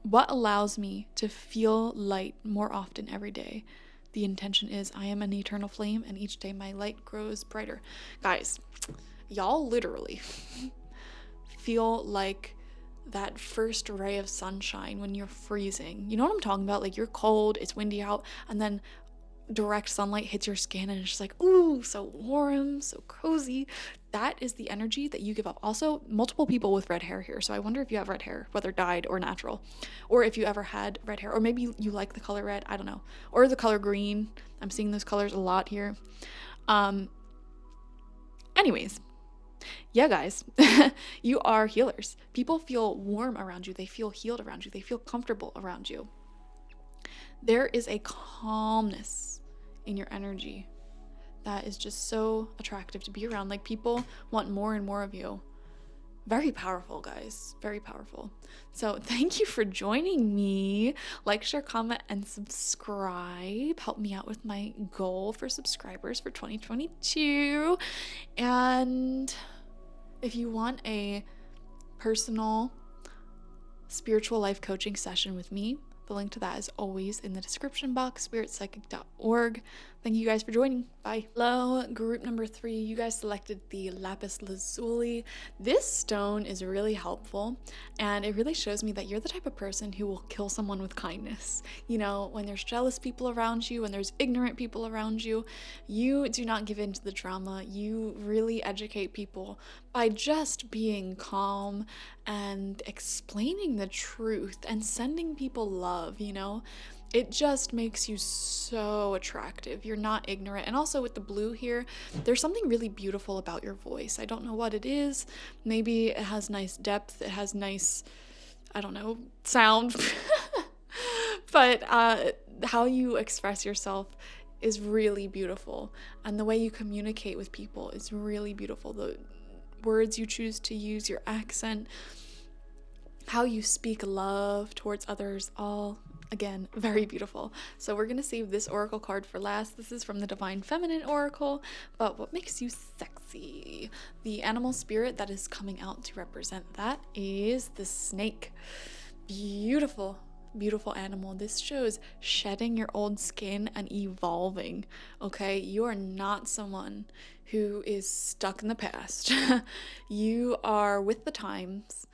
What allows me to feel light more often every day? The intention is I am an eternal flame, and each day my light grows brighter. Guys, y'all literally feel like that first ray of sunshine when you're freezing. You know what I'm talking about? Like, you're cold, it's windy out, and then direct sunlight hits your skin and it's just like, ooh, so warm, so cozy. That is the energy that you give up. Also, multiple people with red hair here, so I wonder if you have red hair, whether dyed or natural, or if you ever had red hair, or maybe you like the color red, I don't know, or the color green. I'm seeing those colors a lot here. Anyways, yeah, guys, you are healers. People feel warm around you, they feel healed around you, they feel comfortable around you. There is a calmness in your energy that is just so attractive to be around. Like, people want more and more of you. Very powerful, guys. Very powerful. So thank you for joining me. Like, share, comment, and subscribe. Help me out with my goal for subscribers for 2022. And if you want a personal spiritual life coaching session with me, the link to that is always in the description box, spiritpsychic.org. Thank you guys for joining. Bye. Hello, group number 3. You guys selected the Lapis Lazuli. This stone is really helpful, and it really shows me that you're the type of person who will kill someone with kindness. You know, when there's jealous people around you, when there's ignorant people around you, you do not give in to the drama. You really educate people by just being calm and explaining the truth and sending people love, you know? It just makes you so attractive. You're not ignorant. And also with the blue here, there's something really beautiful about your voice. I don't know what it is. Maybe it has nice depth. It has nice, I don't know, sound. But how you express yourself is really beautiful. And the way you communicate with people is really beautiful. The words you choose to use, your accent, how you speak love towards others, all, again, very beautiful. So we're going to save this oracle card for last. This is from the Divine Feminine Oracle. But what makes you sexy? The animal spirit that is coming out to represent that is the snake. Beautiful, beautiful animal. This shows shedding your old skin and evolving. Okay, you are not someone who is stuck in the past. You are with the times.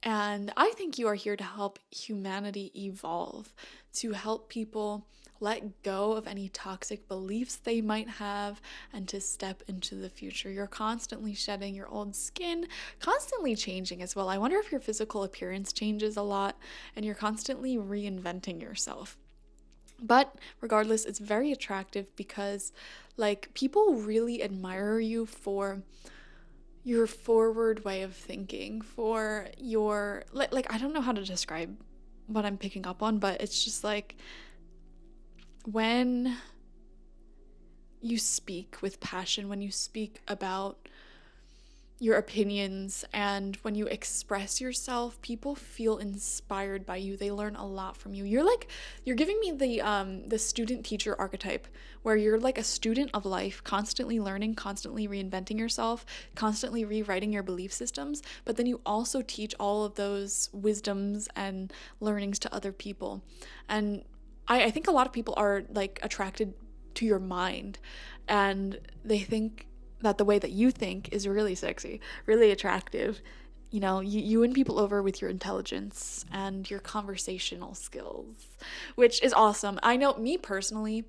And I think you are here to help humanity evolve, to help people let go of any toxic beliefs they might have and to step into the future. You're constantly shedding your old skin, constantly changing as well. I wonder if your physical appearance changes a lot and you're constantly reinventing yourself. But regardless, it's very attractive because, like, people really admire you for your forward way of thinking, for your, like, I don't know how to describe what I'm picking up on, but it's just like when you speak with passion, when you speak about your opinions, and when you express yourself, people feel inspired by you. They learn a lot from you. You're giving me the student teacher archetype, where you're like a student of life, constantly learning, constantly reinventing yourself, constantly rewriting your belief systems, but then you also teach all of those wisdoms and learnings to other people. And I think a lot of people are like attracted to your mind, and they think that the way that you think is really sexy, really attractive. You know, you win people over with your intelligence and your conversational skills, which is awesome. I know, me personally,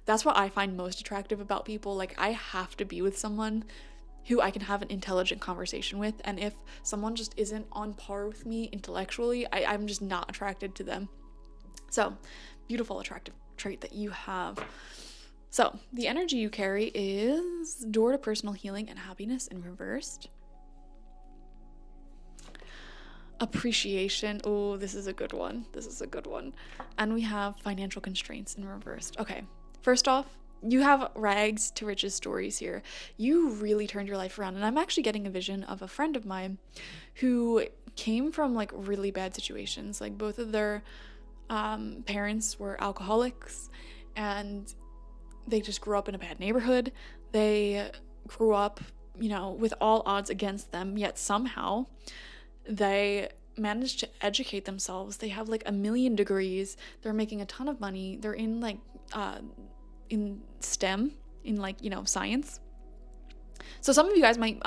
that's what I find most attractive about people. Like, I have to be with someone who I can have an intelligent conversation with, and if someone just isn't on par with me intellectually, I'm just not attracted to them. So, beautiful, attractive trait that you have. So, the energy you carry is door to personal healing and happiness in reversed. Appreciation. Oh, this is a good one. This is a good one. And we have financial constraints in reversed. Okay, first off, you have rags to riches stories here. You really turned your life around. And I'm actually getting a vision of a friend of mine who came from like really bad situations. Like, both of their parents were alcoholics, and they just grew up in a bad neighborhood. They grew up, you know, with all odds against them, yet somehow they managed to educate themselves. They have like 1,000,000 degrees. They're making a ton of money. They're in like in STEM, in like, you know, science. So some of you guys might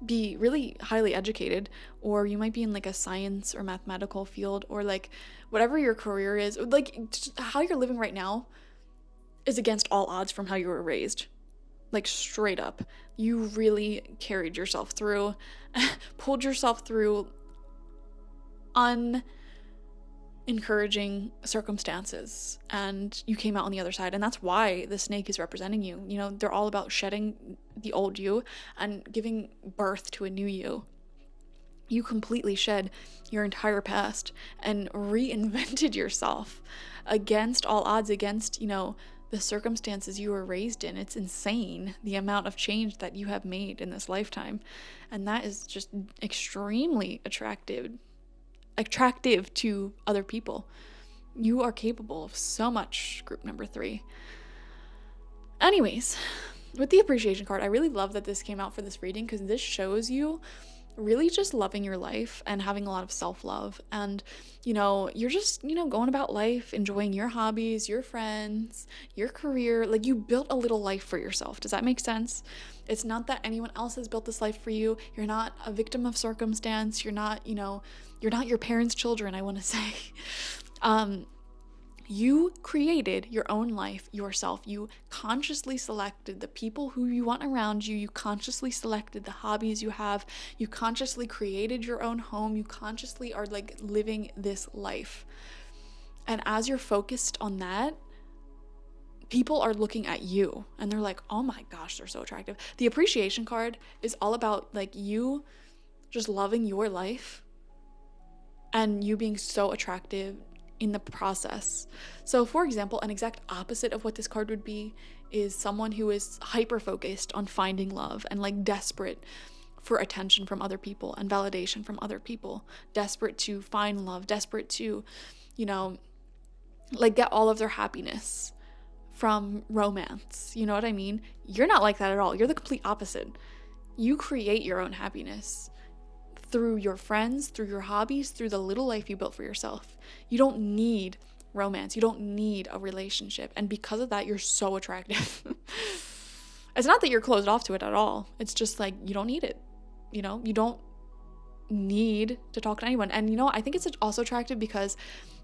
be really highly educated, or you might be in like a science or mathematical field, or like whatever your career is. Like how you're living right now is against all odds from how you were raised. Like straight up. You really carried yourself through, pulled yourself through encouraging circumstances, and you came out on the other side. And that's why the snake is representing you. You know, they're all about shedding the old you and giving birth to a new you. You completely shed your entire past and reinvented yourself against all odds, against, you know, the circumstances you were raised in. It's insane the amount of change that you have made in this lifetime, and that is just extremely attractive to other people. You are capable of so much, group number 3. Anyways, with the appreciation card, I really love that this came out for this reading, because this shows you really just loving your life and having a lot of self-love. And, you know, you're just, you know, going about life, enjoying your hobbies, your friends, your career. Like, you built a little life for yourself. Does that make sense? It's not that anyone else has built this life for you. You're not a victim of circumstance. You're not, you know, you're not your parents' children, I want to say. You created your own life yourself. You consciously selected the people who you want around you. You consciously selected the hobbies you have. You consciously created your own home. You consciously are like living this life. And as you're focused on that, people are looking at you and they're like, oh my gosh, they're so attractive. The appreciation card is all about like you just loving your life and you being so attractive in the process. So for example, an exact opposite of what this card would be is someone who is hyper focused on finding love and like desperate for attention from other people and validation from other people, desperate to find love, desperate to, you know, like get all of their happiness from romance. You know what I mean? You're not like that at all. You're the complete opposite. You create your own happiness through your friends, through your hobbies, through the little life you built for yourself. You don't need romance. You don't need a relationship. And because of that, you're so attractive. It's not that you're closed off to it at all. It's just like, you don't need it. You know, you don't need to talk to anyone. And you know, I think it's also attractive because,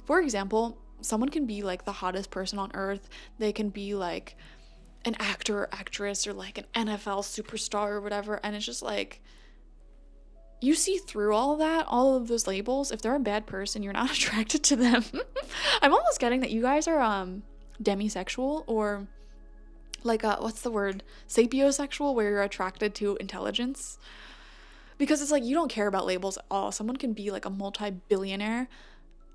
for example, someone can be like the hottest person on earth. They can be like an actor or actress or like an NFL superstar or whatever. And it's just like, you see through all of that, all of those labels. If they're a bad person, you're not attracted to them. I'm almost getting that you guys are demisexual, or like what's the word? Sapiosexual, where you're attracted to intelligence. Because it's like you don't care about labels at all. Someone can be like a multi-billionaire,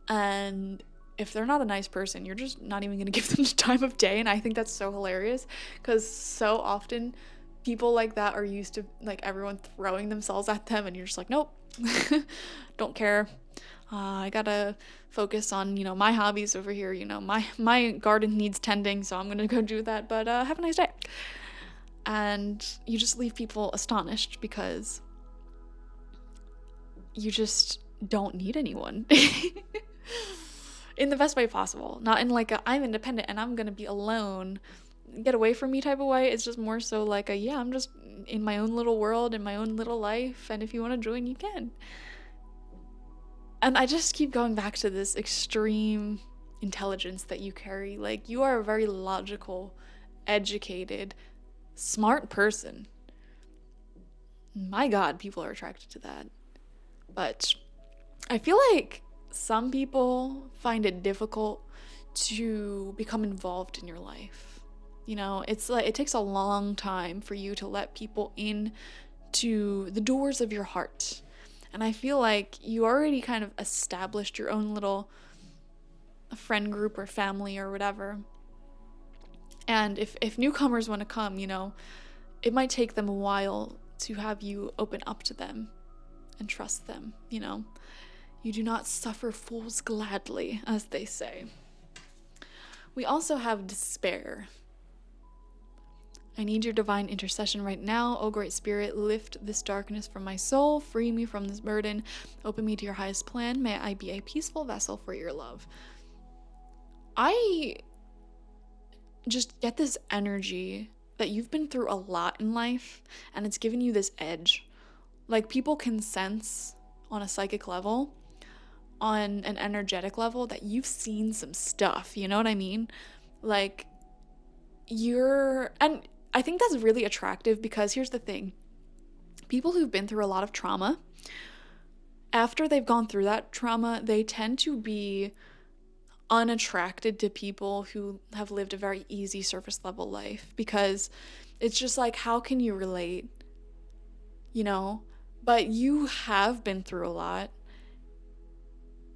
and if they're not a nice person, you're just not even gonna give them the time of day. And I think that's so hilarious, because so often people like that are used to like everyone throwing themselves at them, and you're just like, nope, don't care. I gotta focus on, you know, my hobbies over here. You know, my garden needs tending, so I'm gonna go do that. But have a nice day. And you just leave people astonished because you just don't need anyone. In the best way possible. Not in like a I'm independent and I'm gonna be alone, get away from me type of way. It's just more so like a, yeah, I'm just in my own little world, in my own little life, and if you want to join, you can. And I just keep going back to this extreme intelligence that you carry. Like, you are a very logical, educated, smart person. My God, people are attracted to that. But I feel like some people find it difficult to become involved in your life. You know, it's like it takes a long time for you to let people in to the doors of your heart. And I feel like you already kind of established your own little friend group or family or whatever. And if newcomers want to come, you know, it might take them a while to have you open up to them and trust them, you know. You do not suffer fools gladly, as they say. We also have despair. I need your divine intercession right now. Oh, great spirit, lift this darkness from my soul. Free me from this burden. Open me to your highest plan. May I be a peaceful vessel for your love. I just get this energy that you've been through a lot in life, and it's given you this edge. Like, people can sense on a psychic level, on an energetic level, that you've seen some stuff. You know what I mean? Like, and I think that's really attractive, because here's the thing. People who've been through a lot of trauma, after they've gone through that trauma, they tend to be unattracted to people who have lived a very easy surface level life, because it's just like, how can you relate? You know? But you have been through a lot,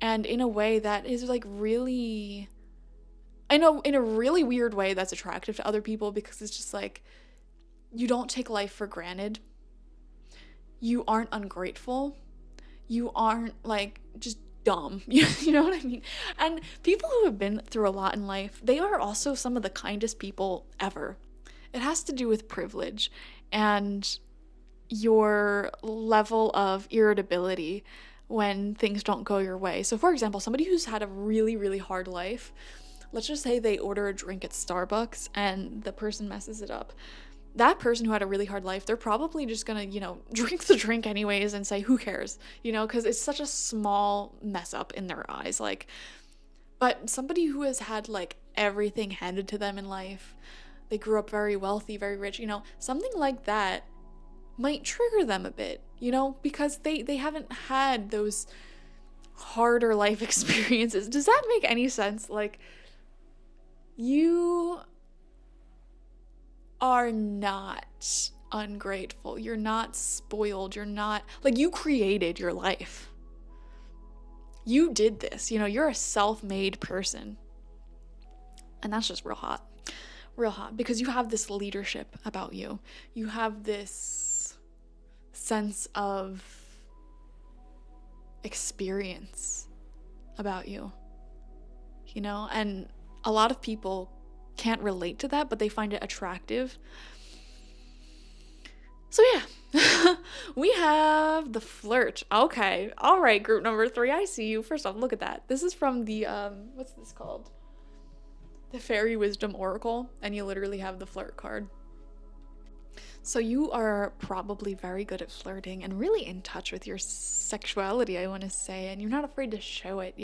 and in a way that is like really, I know, in a really weird way, that's attractive to other people, because it's just like, you don't take life for granted. You aren't ungrateful. You aren't like just dumb. You know what I mean? And people who have been through a lot in life, they are also some of the kindest people ever. It has to do with privilege and your level of irritability when things don't go your way. So for example, somebody who's had a really, really hard life, let's just say they order a drink at Starbucks and the person messes it up. That person who had a really hard life, they're probably just gonna, drink the drink anyways and say, who cares? Because it's such a small mess up in their eyes. Like, but somebody who has had like everything handed to them in life, they grew up very wealthy, very rich, something like that might trigger them a bit, because they haven't had those harder life experiences. Does that make any sense? Like, you are not ungrateful. You're not spoiled. You're not, like, you created your life. You did this. You're a self-made person. And that's just real hot. Real hot. Because you have this leadership about you. You have this sense of experience about you. And a lot of people can't relate to that, but they find it attractive. So yeah, we have the flirt. Okay, all right, group number 3, I see you. First off, look at that. This is from the, what's this called? The Fairy Wisdom Oracle, and you literally have the flirt card. So you are probably very good at flirting and really in touch with your sexuality, I want to say, and you're not afraid to show it,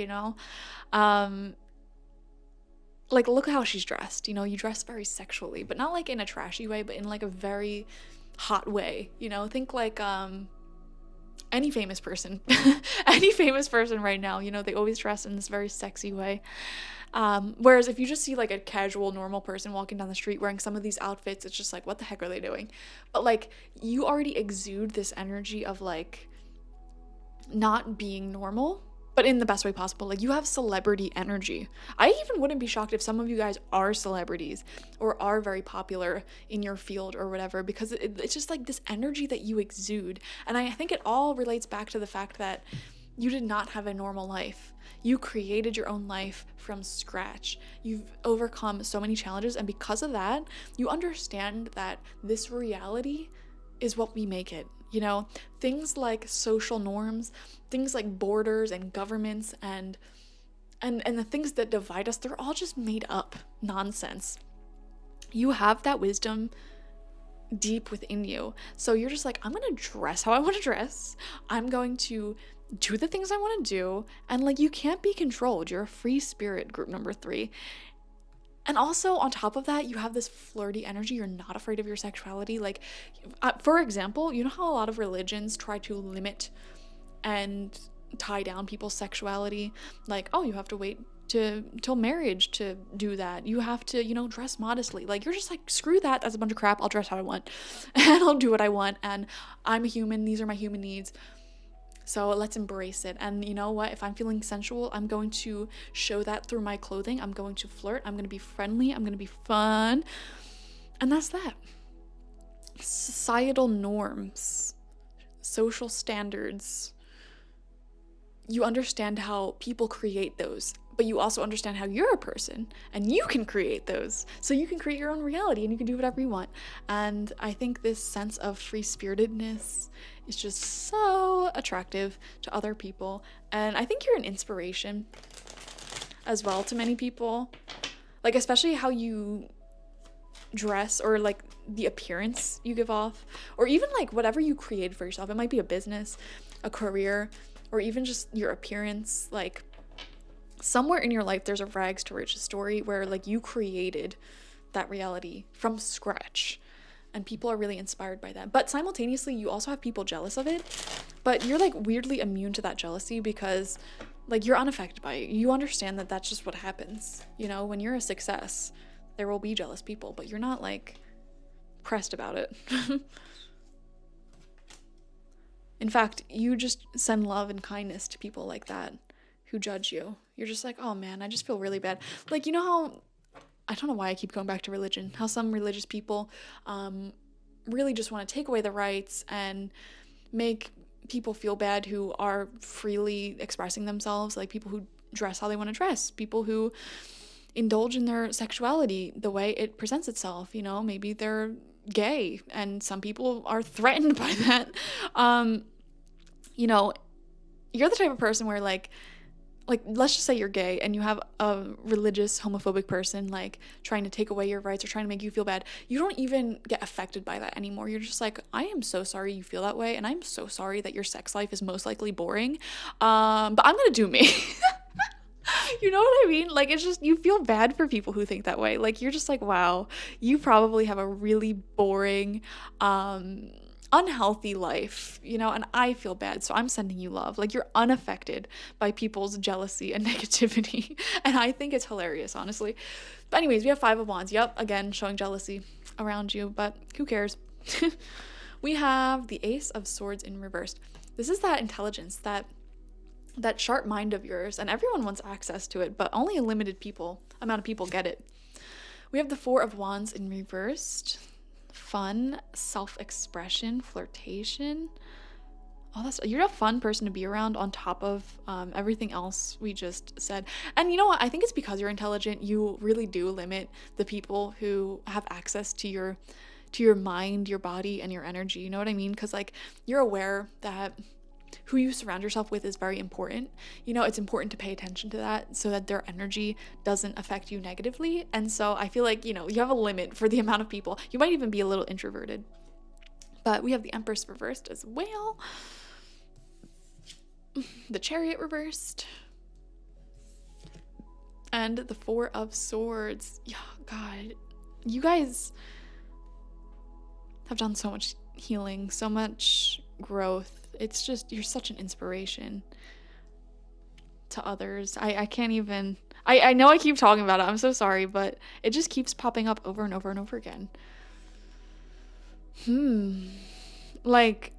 Like, look how she's dressed. You dress very sexually, but not like in a trashy way, but in like a very hot way. Think like any famous person, any famous person right now. They always dress in this very sexy way. Whereas if you just see like a casual, normal person walking down the street wearing some of these outfits, it's just like, what the heck are they doing? But like, you already exude this energy of like not being normal, but in the best way possible. Like, you have celebrity energy. I even wouldn't be shocked if some of you guys are celebrities or are very popular in your field or whatever, because it's just like this energy that you exude. And I think it all relates back to the fact that you did not have a normal life. You created your own life from scratch. You've overcome so many challenges, and because of that, you understand that this reality is what we make it. Things like social norms, things like borders and governments and the things that divide us, they're all just made up nonsense. You have that wisdom deep within you. So you're just like, I'm going to dress how I want to dress. I'm going to do the things I want to do. And like, you can't be controlled. You're a free spirit, group number 3. And also, on top of that, you have this flirty energy. You're not afraid of your sexuality. Like, for example, you know how a lot of religions try to limit and tie down people's sexuality? Like, oh, you have to wait till marriage to do that. You have to, dress modestly. Like, you're just like, screw that. That's a bunch of crap. I'll dress how I want. And I'll do what I want. And I'm a human. These are my human needs. So let's embrace it. And you know what? If I'm feeling sensual, I'm going to show that through my clothing. I'm going to flirt. I'm going to be friendly. I'm going to be fun. And that's that. Societal norms, social standards. you understand how people create those, but you also understand how you're a person and you can create those. So you can create your own reality and you can do whatever you want. And I think this sense of free-spiritedness is just so attractive to other people. And I think you're an inspiration as well to many people. Like, especially how you dress, or like the appearance you give off, or even like whatever you create for yourself. It might be a business, a career, or even just your appearance. Like, somewhere in your life there's a rags to riches story where like you created that reality from scratch, and people are really inspired by that. But simultaneously, you also have people jealous of it, but you're like weirdly immune to that jealousy because like you're unaffected by it. You understand that that's just what happens. You know, when you're a success, there will be jealous people, but you're not like pressed about it. In fact, you just send love and kindness to people like that who judge you. You're just like, oh man, I just feel really bad. Like, you know how, I don't know why I keep going back to religion, how some religious people really just want to take away the rights and make people feel bad who are freely expressing themselves, like people who dress how they want to dress, people who indulge in their sexuality the way it presents itself. You know, maybe they're gay and some people are threatened by that. You know, you're the type of person where like let's just say you're gay and you have a religious homophobic person like trying to take away your rights or trying to make you feel bad. You don't even get affected by that anymore. You're just like, I am so sorry you feel that way, and I'm so sorry that your sex life is most likely boring, but I'm gonna do me. You know what I mean? Like, it's just, you feel bad for people who think that way. Like, you're just like, wow, you probably have a really boring, unhealthy life, you know, and I feel bad, so I'm sending you love. Like, you're unaffected by people's jealousy and negativity, and I think it's hilarious, honestly. But anyways, we have 5 of Wands. Yep, again, showing jealousy around you, but who cares? We have the Ace of Swords in reversed. This is that intelligence, that sharp mind of yours, and everyone wants access to it, but only a limited amount of people get it. We have the 4 of Wands in reversed. Fun, self-expression, flirtation. Oh, you're a fun person to be around on top of everything else we just said. And you know what? I think it's because you're intelligent. You really do limit the people who have access to your mind, your body, and your energy. You know what I mean? Because like, you're aware that who you surround yourself with is very important. You know, it's important to pay attention to that so that their energy doesn't affect you negatively. And so I feel like, you know, you have a limit for the amount of people. You might even be a little introverted. But we have the Empress reversed as well. The Chariot reversed. And the 4 of Swords. Yeah, God. You guys have done so much healing, so much growth. It's just, you're such an inspiration to others. I can't even, I know I keep talking about it. I'm so sorry, but it just keeps popping up over and over and over again. Like,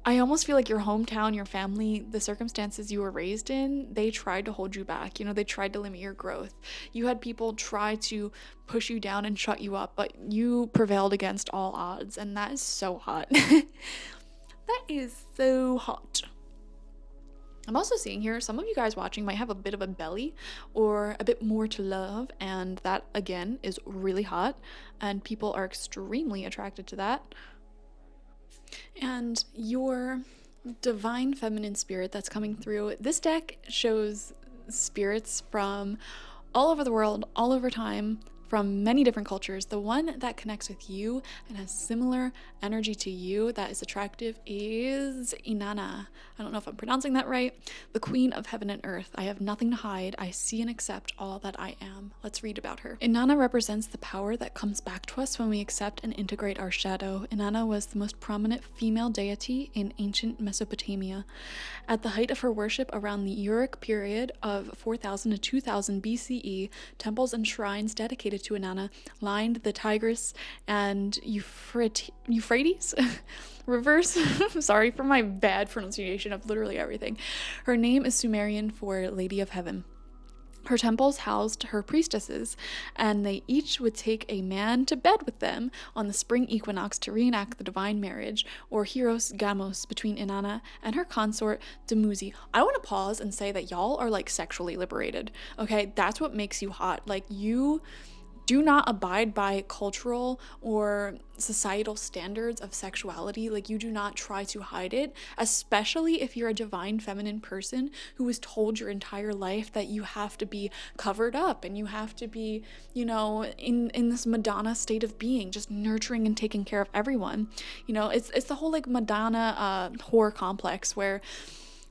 I almost feel like your hometown, your family, the circumstances you were raised in, they tried to hold you back. You know, they tried to limit your growth. You had people try to push you down and shut you up, but you prevailed against all odds, and that is so hot. That is so hot. I'm also seeing here, some of you guys watching might have a bit of a belly or a bit more to love, and that, again, is really hot, and people are extremely attracted to that. And your divine feminine spirit that's coming through, this deck shows spirits from all over the world, all over time, from many different cultures. The one that connects with you and has similar energy to you that is attractive is Inanna. I don't know if I'm pronouncing that right. The Queen of Heaven and Earth. I have nothing to hide. I see and accept all that I am. Let's read about her. Inanna represents the power that comes back to us when we accept and integrate our shadow. Inanna was the most prominent female deity in ancient Mesopotamia. At the height of her worship around the Uruk period of 4000 to 2000 BCE, temples and shrines dedicated to Inanna lined the Tigris and Euphrates reverse. Sorry for my bad pronunciation of literally everything. Her name is Sumerian for Lady of Heaven. Her temples housed her priestesses, and they each would take a man to bed with them on the spring equinox to reenact the divine marriage, or Hieros Gamos, between Inanna and her consort Dumuzi. I want to pause and say that y'all are like sexually liberated, okay? That's what makes you hot. Like, you do not abide by cultural or societal standards of sexuality. Like, you do not try to hide it, especially if you're a divine feminine person who was told your entire life that you have to be covered up and you have to be, you know, in this Madonna state of being, just nurturing and taking care of everyone. You know, it's the whole like Madonna whore complex where,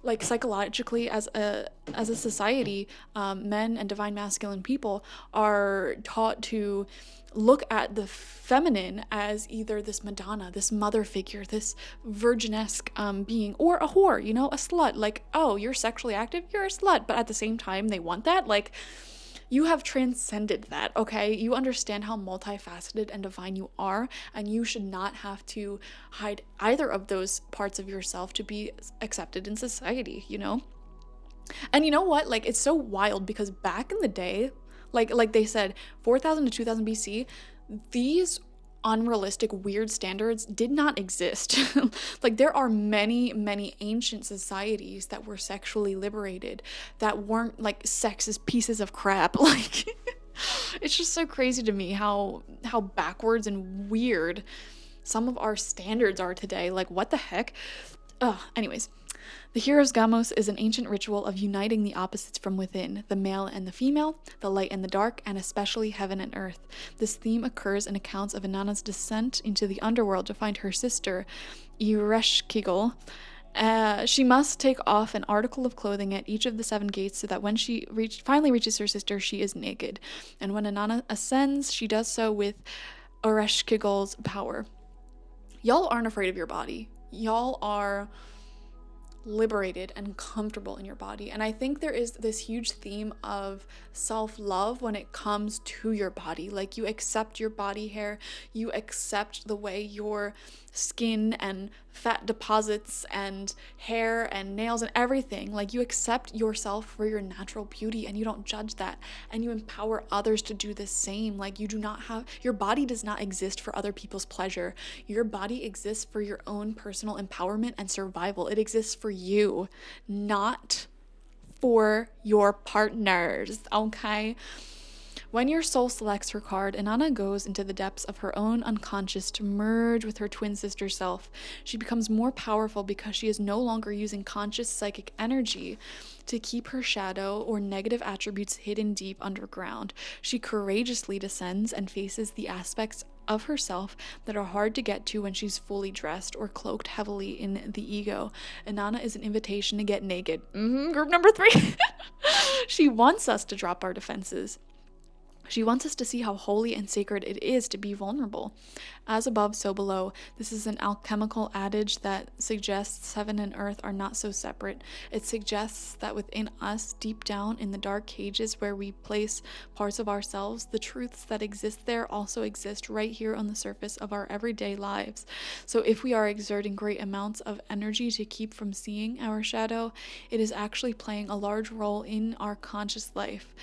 like, psychologically as a society, men and divine masculine people are taught to look at the feminine as either this Madonna, this mother figure, this virgin-esque being, or a whore, you know, a slut. Like, oh, you're sexually active, you're a slut. But at the same time, they want that. Like, you have transcended that, okay? You understand how multifaceted and divine you are, and you should not have to hide either of those parts of yourself to be accepted in society, you know? And you know what? Like, it's so wild because back in the day, like they said, 4000 to 2000 BC, these unrealistic, weird standards did not exist. Like, there are many ancient societies that were sexually liberated, that weren't like sexist pieces of crap. Like, it's just so crazy to me how backwards and weird some of our standards are today. Like, what the heck? Anyways, the Hieros Gamos is an ancient ritual of uniting the opposites from within, the male and the female, the light and the dark, and especially heaven and earth. This theme occurs in accounts of Inanna's descent into the underworld to find her sister, Ereshkigal. She must take off an article of clothing at each of the 7 gates so that when she finally reaches her sister, she is naked. And when Inanna ascends, she does so with Ereshkigal's power. Y'all aren't afraid of your body. Y'all are liberated and comfortable in your body. And I think there is this huge theme of self-love when it comes to your body. Like, you accept your body hair, you accept the way your skin and fat deposits and hair and nails and everything, like, you accept yourself for your natural beauty and you don't judge that, and you empower others to do the same. Like, you do not have, your body does not exist for other people's pleasure. Your body exists for your own personal empowerment and survival. It exists for you, not for your partners, okay? When your soul selects her card, Inanna goes into the depths of her own unconscious to merge with her twin sister self. She becomes more powerful because she is no longer using conscious psychic energy to keep her shadow or negative attributes hidden deep underground. She courageously descends and faces the aspects of herself that are hard to get to when she's fully dressed or cloaked heavily in the ego. Inanna is an invitation to get naked. Group number 3. She wants us to drop our defenses. She wants us to see how holy and sacred it is to be vulnerable. As above, so below. This is an alchemical adage that suggests heaven and earth are not so separate. It suggests that within us, deep down in the dark cages where we place parts of ourselves, the truths that exist there also exist right here on the surface of our everyday lives. So if we are exerting great amounts of energy to keep from seeing our shadow, it is actually playing a large role in our conscious life.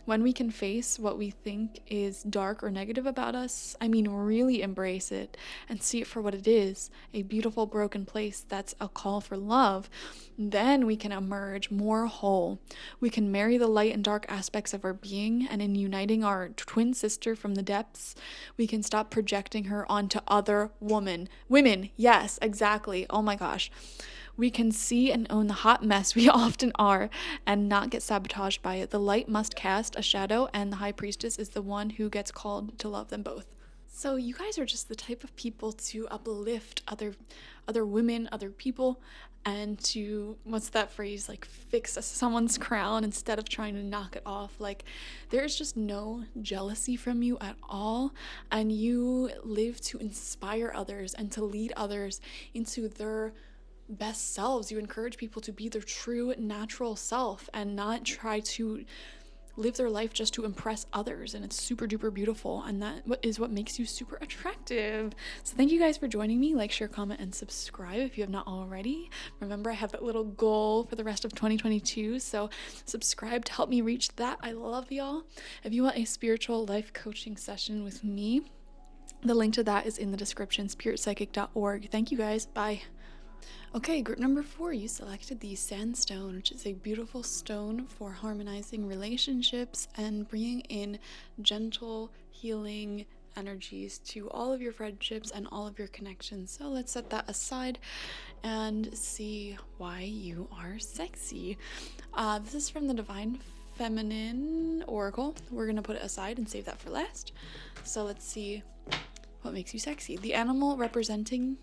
When we can face what we think is dark or negative about us, really embrace it and see it for what it is, a beautiful broken place that's a call for love, then we can emerge more whole. We can marry the light and dark aspects of our being, and in uniting our twin sister from the depths, we can stop projecting her onto other women. Yes, exactly. Oh my gosh. We can see and own the hot mess we often are and not get sabotaged by it. The light must cast a shadow, and the high priestess is the one who gets called to love them both. So you guys are just the type of people to uplift other women, other people, and to, what's that phrase, like, fix someone's crown instead of trying to knock it off. Like, there's just no jealousy from you at all, and you live to inspire others and to lead others into their best selves. You encourage people to be their true natural self and not try to live their life just to impress others, and it's super duper beautiful, and that is what makes you super attractive. So thank you guys for joining me. Like, share, comment, and subscribe if you have not already. Remember, I have that little goal for the rest of 2022, so subscribe to help me reach that. I love y'all. If you want a spiritual life coaching session with me, the link to that is in the description, spiritpsychic.org. Thank you guys. Bye. Okay, group number 4, you selected the Sandstone, which is a beautiful stone for harmonizing relationships and bringing in gentle, healing energies to all of your friendships and all of your connections. So let's set that aside and see why you are sexy. This is from the Divine Feminine Oracle. We're going to put it aside and save that for last. So let's see what makes you sexy. The animal representing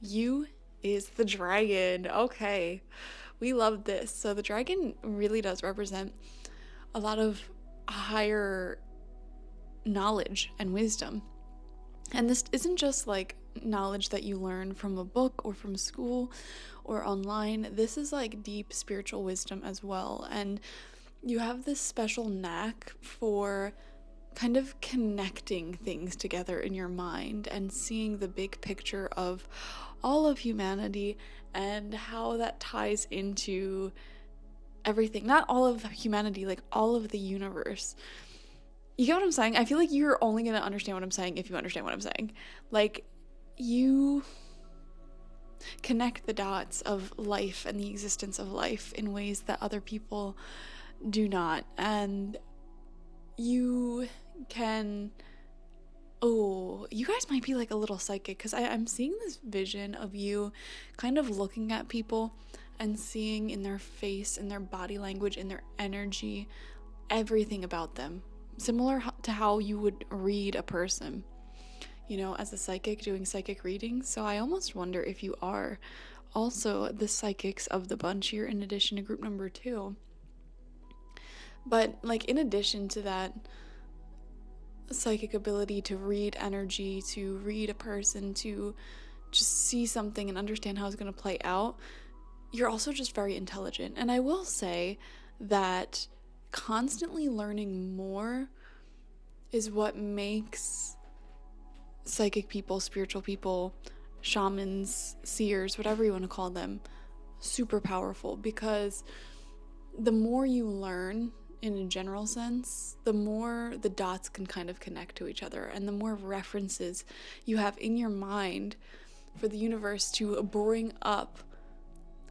you is the dragon. Okay, we love this. So the dragon really does represent a lot of higher knowledge and wisdom. And this isn't just like knowledge that you learn from a book or from school or online. This is like deep spiritual wisdom as well. And you have this special knack for kind of connecting things together in your mind and seeing the big picture of all of humanity and how that ties into everything. Not all of humanity, like all of the universe. You get what I'm saying? I feel like you're only going to understand what I'm saying if you understand what I'm saying. Like, you connect the dots of life and the existence of life in ways that other people do not. And you can... Oh, you guys might be like a little psychic, because I'm seeing this vision of you kind of looking at people and seeing in their face, in their body language, in their energy, everything about them. Similar to how you would read a person, you know, as a psychic doing psychic readings. So I almost wonder if you are also the psychics of the bunch here, in addition to group number 2. But like, in addition to that psychic ability to read energy, to read a person, to just see something and understand how it's going to play out, you're also just very intelligent. And I will say that constantly learning more is what makes psychic people, spiritual people, shamans, seers, whatever you want to call them, super powerful. Because the more you learn in a general sense, the more the dots can kind of connect to each other, and the more references you have in your mind for the universe to bring up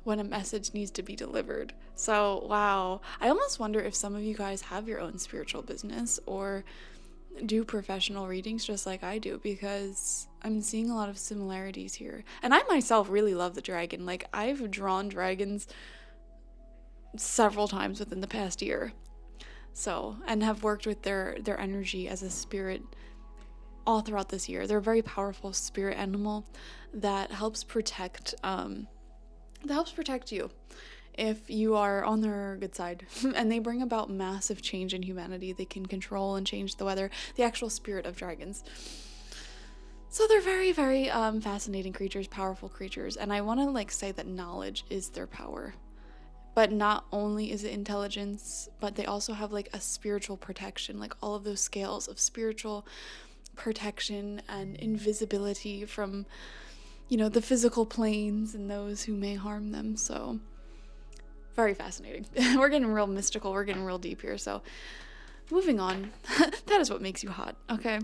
when a message needs to be delivered. So, wow. I almost wonder if some of you guys have your own spiritual business or do professional readings just like I do, because I'm seeing a lot of similarities here. And I myself really love the dragon. Like, I've drawn dragons several times within the past year. So, and have worked with their energy as a spirit all throughout this year. They're a very powerful spirit animal that helps protect you if you are on their good side. And they bring about massive change in humanity. They can control and change the weather, the actual spirit of dragons. So they're very, very fascinating creatures, powerful creatures. And I want to like say that knowledge is their power. But not only is it intelligence, but they also have like a spiritual protection, like all of those scales of spiritual protection and invisibility from, you know, the physical planes and those who may harm them. So very fascinating. We're getting real mystical. We're getting real deep here. So moving on. That is what makes you hot. Okay.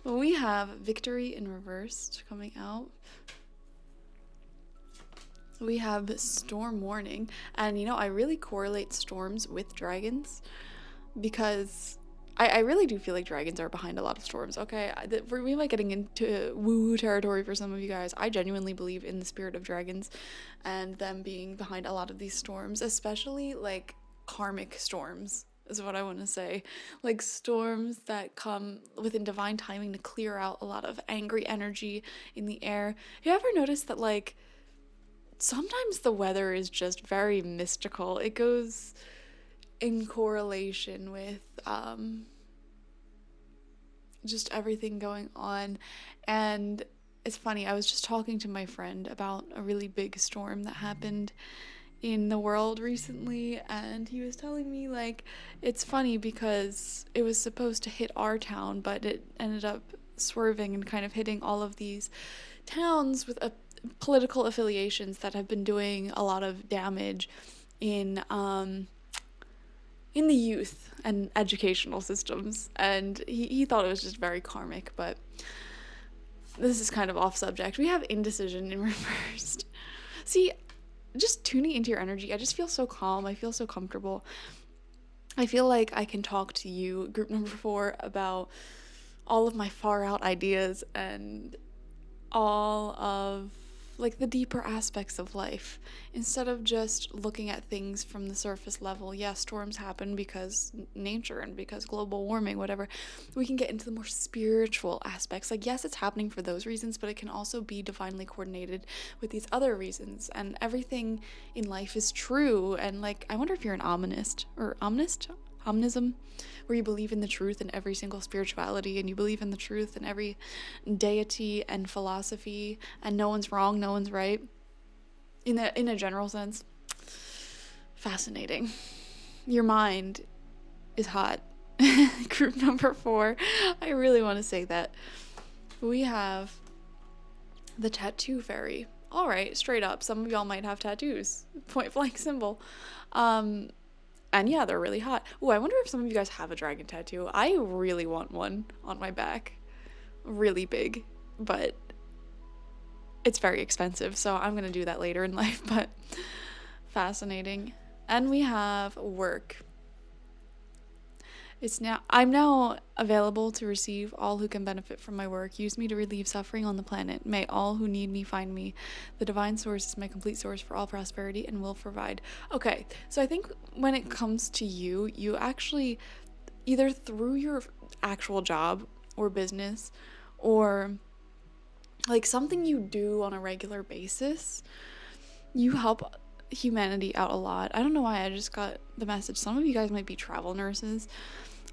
Well, we have Victory in Reversed coming out. We have Storm Warning, and you know, I really correlate storms with dragons, because I really do feel like dragons are behind a lot of storms. Okay, we might getting into woo territory for some of you guys. I genuinely believe in the spirit of dragons and them being behind a lot of these storms, especially like karmic storms is what I want to say. Like storms that come within divine timing to clear out a lot of angry energy in the air. You ever notice that like sometimes the weather is just very mystical? It goes in correlation with just everything going on. And it's funny, I was just talking to my friend about a really big storm that happened in the world recently, and he was telling me, like, it's funny because it was supposed to hit our town, but it ended up swerving and kind of hitting all of these towns with political affiliations that have been doing a lot of damage in the youth and educational systems. And he thought it was just very karmic, but this is kind of off subject. We have indecision in reversed. See, just tuning into your energy, I just feel so calm. I feel so comfortable. I feel like I can talk to you, group number 4, about all of my far out ideas and all of like the deeper aspects of life, instead of just looking at things from the surface level. Yeah, storms happen because nature and because global warming, whatever. We can get into the more spiritual aspects. Like, yes, it's happening for those reasons, but it can also be divinely coordinated with these other reasons, and everything in life is true. And like, I wonder if you're an omnism, where you believe in the truth in every single spirituality, and you believe in the truth in every deity and philosophy, and no one's wrong, no one's right, in a general sense. Fascinating. Your mind is hot. Group number 4, I really want to say that. We have the tattoo fairy. All right, straight up, some of y'all might have tattoos. Point blank symbol. And yeah, they're really hot. Ooh, I wonder if some of you guys have a dragon tattoo. I really want one on my back. Really big. But it's very expensive, so I'm gonna do that later in life, but fascinating. And we have work. I'm now available to receive all who can benefit from my work. Use me to relieve suffering on the planet. May all who need me find me. The divine source is my complete source for all prosperity and will provide. Okay, so I think when it comes to you, you actually, either through your actual job or business, or like something you do on a regular basis, you help humanity out a lot. I don't know why I just got the message. Some of you guys might be travel nurses.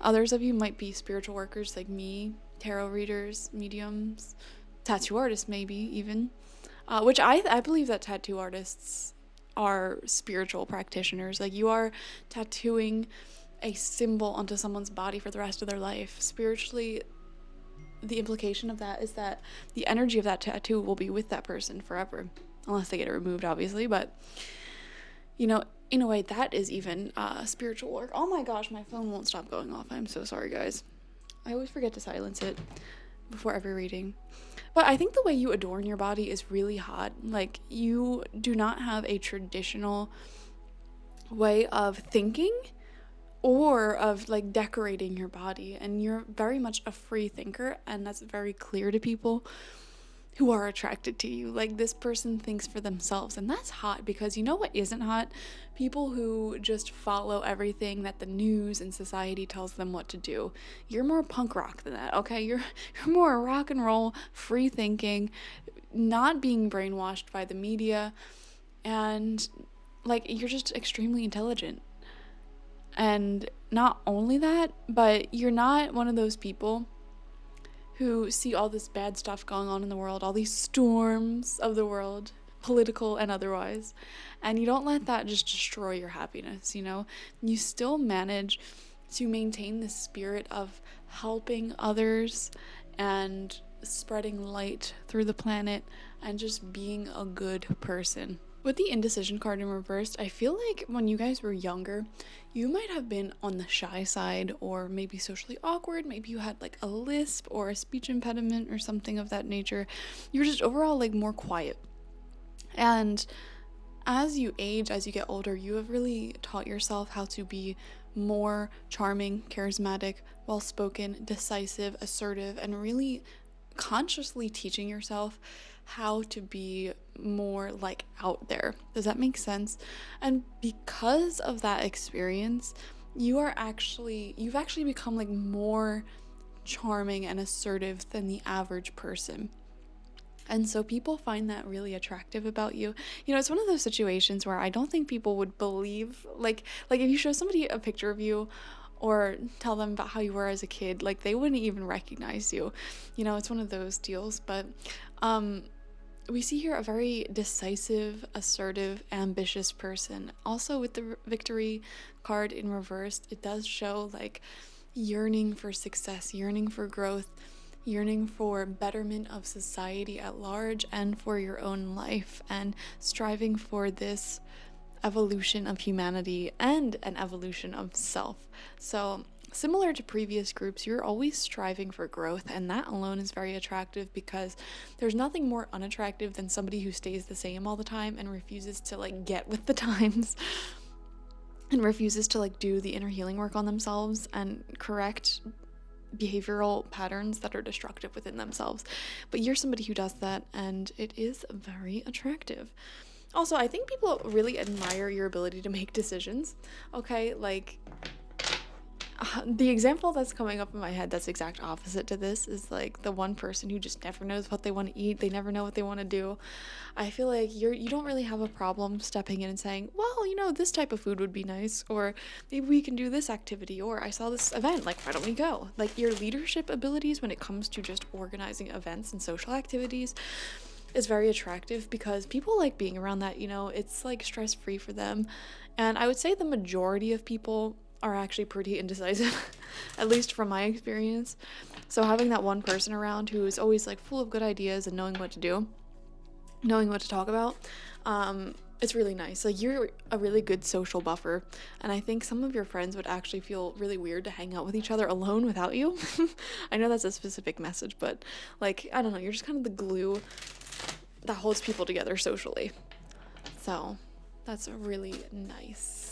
Others of you might be spiritual workers like me, tarot readers, mediums, tattoo artists maybe even, which I believe that tattoo artists are spiritual practitioners. Like, you are tattooing a symbol onto someone's body for the rest of their life. Spiritually, the implication of that is that the energy of that tattoo will be with that person forever, unless they get it removed, obviously. But you know, in a way, that is even spiritual work. Oh my gosh, my phone won't stop going off. I'm so sorry, guys. I always forget to silence it before every reading. But I think the way you adorn your body is really hot. Like, you do not have a traditional way of thinking or of like decorating your body, and you're very much a free thinker, and that's very clear to people who are attracted to you. Like, this person thinks for themselves, and that's hot, because you know what isn't hot? People who just follow everything that the news and society tells them what to do. You're more punk rock than that, okay? You're more rock and roll, free thinking, not being brainwashed by the media, and like, you're just extremely intelligent. And not only that, but you're not one of those people who see all this bad stuff going on in the world, all these storms of the world, political and otherwise, and you don't let that just destroy your happiness, you know? You still manage to maintain the spirit of helping others and spreading light through the planet and just being a good person. With the indecision card in reversed, I feel like when you guys were younger, you might have been on the shy side, or maybe socially awkward. Maybe you had like a lisp or a speech impediment or something of that nature. You were just overall like more quiet. And as you age, as you get older, you have really taught yourself how to be more charming, charismatic, well-spoken, decisive, assertive, and really consciously teaching yourself how to be more like out there. Does that make sense? And because of that experience, you've actually become like more charming and assertive than the average person. And so people find that really attractive about you. You know, it's one of those situations where I don't think people would believe, like if you show somebody a picture of you or tell them about how you were as a kid, like, they wouldn't even recognize you. You know, it's one of those deals. But we see here a very decisive, assertive, ambitious person. Also with the victory card in reverse, it does show like yearning for success, yearning for growth, yearning for betterment of society at large and for your own life, and striving for this evolution of humanity and an evolution of self. So similar to previous groups, you're always striving for growth, and that alone is very attractive, because there's nothing more unattractive than somebody who stays the same all the time and refuses to like get with the times and refuses to like do the inner healing work on themselves and correct behavioral patterns that are destructive within themselves. But you're somebody who does that, and it is very attractive. Also, I think people really admire your ability to make decisions. Okay, like the example that's coming up in my head that's exact opposite to this is like the one person who just never knows what they want to eat. They never know what they want to do. I feel like you don't really have a problem stepping in and saying, well, you know, this type of food would be nice, or maybe we can do this activity, or I saw this event, like, why don't we go? Like, your leadership abilities when it comes to just organizing events and social activities is very attractive, because people like being around that. You know, it's like stress-free for them. And I would say the majority of people are actually pretty indecisive, at least from my experience. So having that one person around who is always like full of good ideas and knowing what to do, knowing what to talk about, it's really nice. Like, you're a really good social buffer, and I think some of your friends would actually feel really weird to hang out with each other alone without you. I know that's a specific message, but like, I don't know, you're just kind of the glue that holds people together socially. So that's really nice.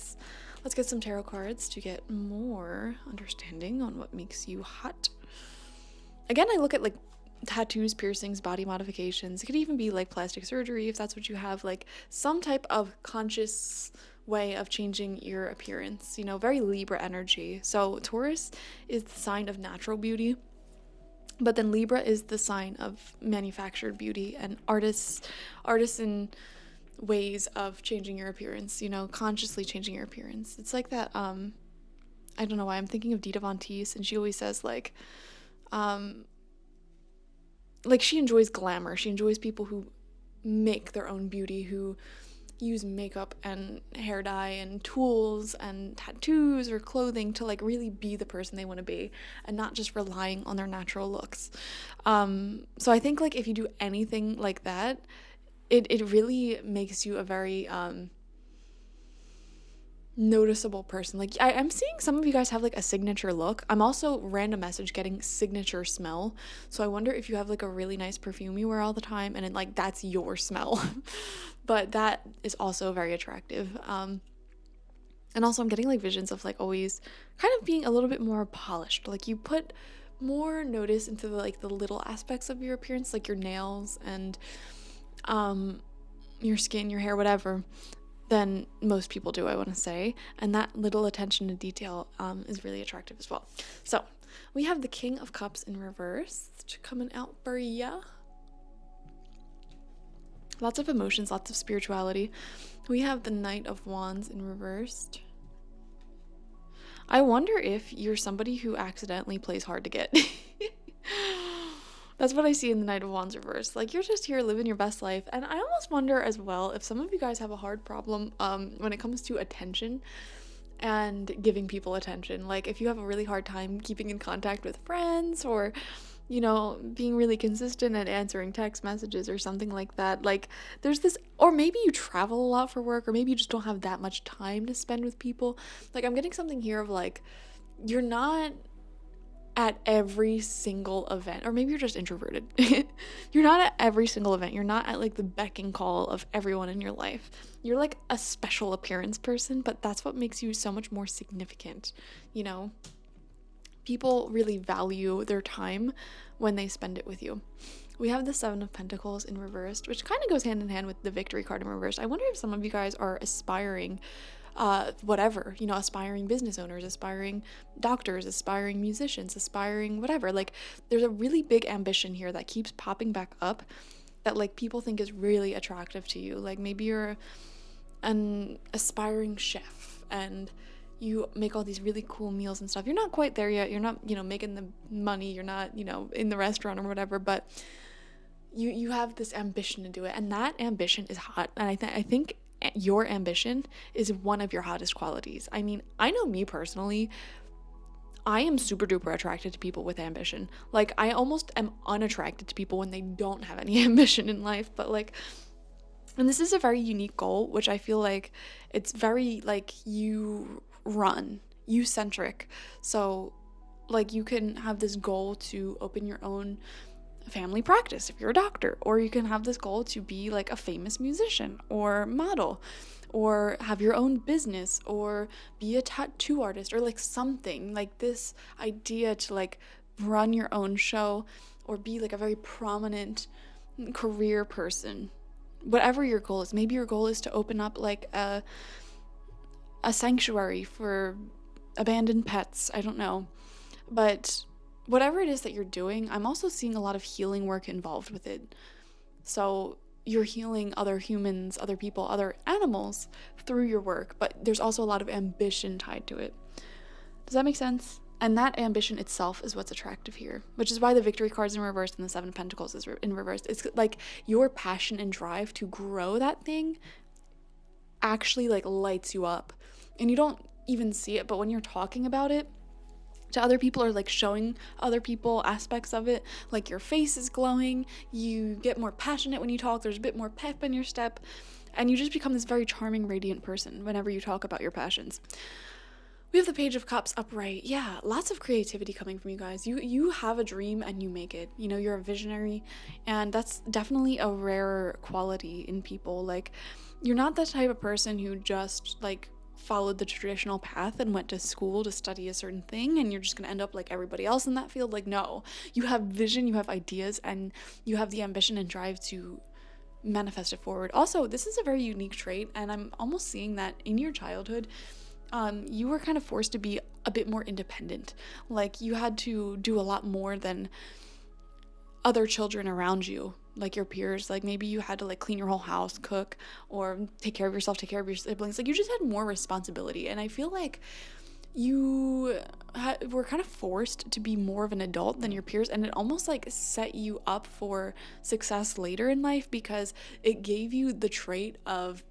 Let's get some tarot cards to get more understanding on what makes you hot. Again, I look at like tattoos, piercings, body modifications. It could even be like plastic surgery if that's what you have, like some type of conscious way of changing your appearance, you know, very Libra energy. So Taurus is the sign of natural beauty, but then Libra is the sign of manufactured beauty and artisan ways of changing your appearance, you know, consciously changing your appearance. It's like that, I don't know why I'm thinking of Dita Von Teese, and she always says like she enjoys glamour. She enjoys people who make their own beauty, who use makeup and hair dye and tools and tattoos or clothing to like really be the person they want to be, and not just relying on their natural looks. So I think like if you do anything like that, it really makes you a very noticeable person. Like, I'm seeing some of you guys have like a signature look. I'm also random message getting signature smell. So I wonder if you have like a really nice perfume you wear all the time, and like that's your smell. But that is also very attractive. And also I'm getting like visions of like always kind of being a little bit more polished. Like, you put more notice into the little aspects of your appearance, like your nails and your skin, your hair, whatever, than most people do, I want to say. And that little attention to detail is really attractive as well. So we have the King of Cups in reverse coming out for ya. Lots of emotions, lots of spirituality. We have the Knight of Wands in reversed. I wonder if you're somebody who accidentally plays hard to get. That's what I see in the Knight of Wands reverse. Like, you're just here living your best life. And I almost wonder as well if some of you guys have a hard problem when it comes to attention and giving people attention. Like, if you have a really hard time keeping in contact with friends, or, you know, being really consistent at answering text messages or something like that. Like, there's this, or maybe you travel a lot for work, or maybe you just don't have that much time to spend with people. Like, I'm getting something here of like, you're not at every single event, or maybe you're just introverted. You're not at every single event. You're not at like the beck and call of everyone in your life. You're like a special appearance person, but that's what makes you so much more significant. You know, people really value their time when they spend it with you. We have the Seven of Pentacles in reversed, which kind of goes hand in hand with the Victory card in reversed. I wonder if some of you guys are aspiring whatever, you know, aspiring business owners, aspiring doctors, aspiring musicians, aspiring whatever. Like, there's a really big ambition here that keeps popping back up that like people think is really attractive to you. Like, maybe you're an aspiring chef and you make all these really cool meals and stuff. You're not quite there yet. You're not, you know, making the money. You're not, you know, in the restaurant or whatever, but you have this ambition to do it, and that ambition is hot. And I think your ambition is one of your hottest qualities. I mean, I know me personally, I am super duper attracted to people with ambition. Like, I almost am unattracted to people when they don't have any ambition in life. But like, and this is a very unique goal, which I feel like it's very like you centric. So like, you can have this goal to open your own family practice if you're a doctor, or you can have this goal to be like a famous musician or model, or have your own business, or be a tattoo artist, or like something like this idea to like run your own show, or be like a very prominent career person. Whatever your goal is, maybe your goal is to open up like a sanctuary for abandoned pets, I don't know. But whatever it is that you're doing, I'm also seeing a lot of healing work involved with it. So you're healing other humans, other people, other animals through your work, but there's also a lot of ambition tied to it. Does that make sense? And that ambition itself is what's attractive here, which is why the victory card's in reverse and the Seven of Pentacles is in reverse. It's like your passion and drive to grow that thing actually like lights you up. And you don't even see it, but when you're talking about it to other people, or like showing other people aspects of it, like your face is glowing, you get more passionate when you talk, there's a bit more pep in your step, and you just become this very charming, radiant person whenever you talk about your passions. We have the Page of Cups upright. Yeah, lots of creativity coming from you guys. You have a dream and you make it. You know, you're a visionary, and that's definitely a rare quality in people. Like, you're not the type of person who just like followed the traditional path and went to school to study a certain thing and you're just going to end up like everybody else in that field. Like, no, you have vision, you have ideas, and you have the ambition and drive to manifest it forward. Also, this is a very unique trait, and I'm almost seeing that in your childhood, you were kind of forced to be a bit more independent. Like, you had to do a lot more than other children around you, like your peers. Like, maybe you had to like clean your whole house, cook, or take care of yourself, take care of your siblings. Like, you just had more responsibility, and I feel like you were kind of forced to be more of an adult than your peers, and it almost like set you up for success later in life because it gave you the trait of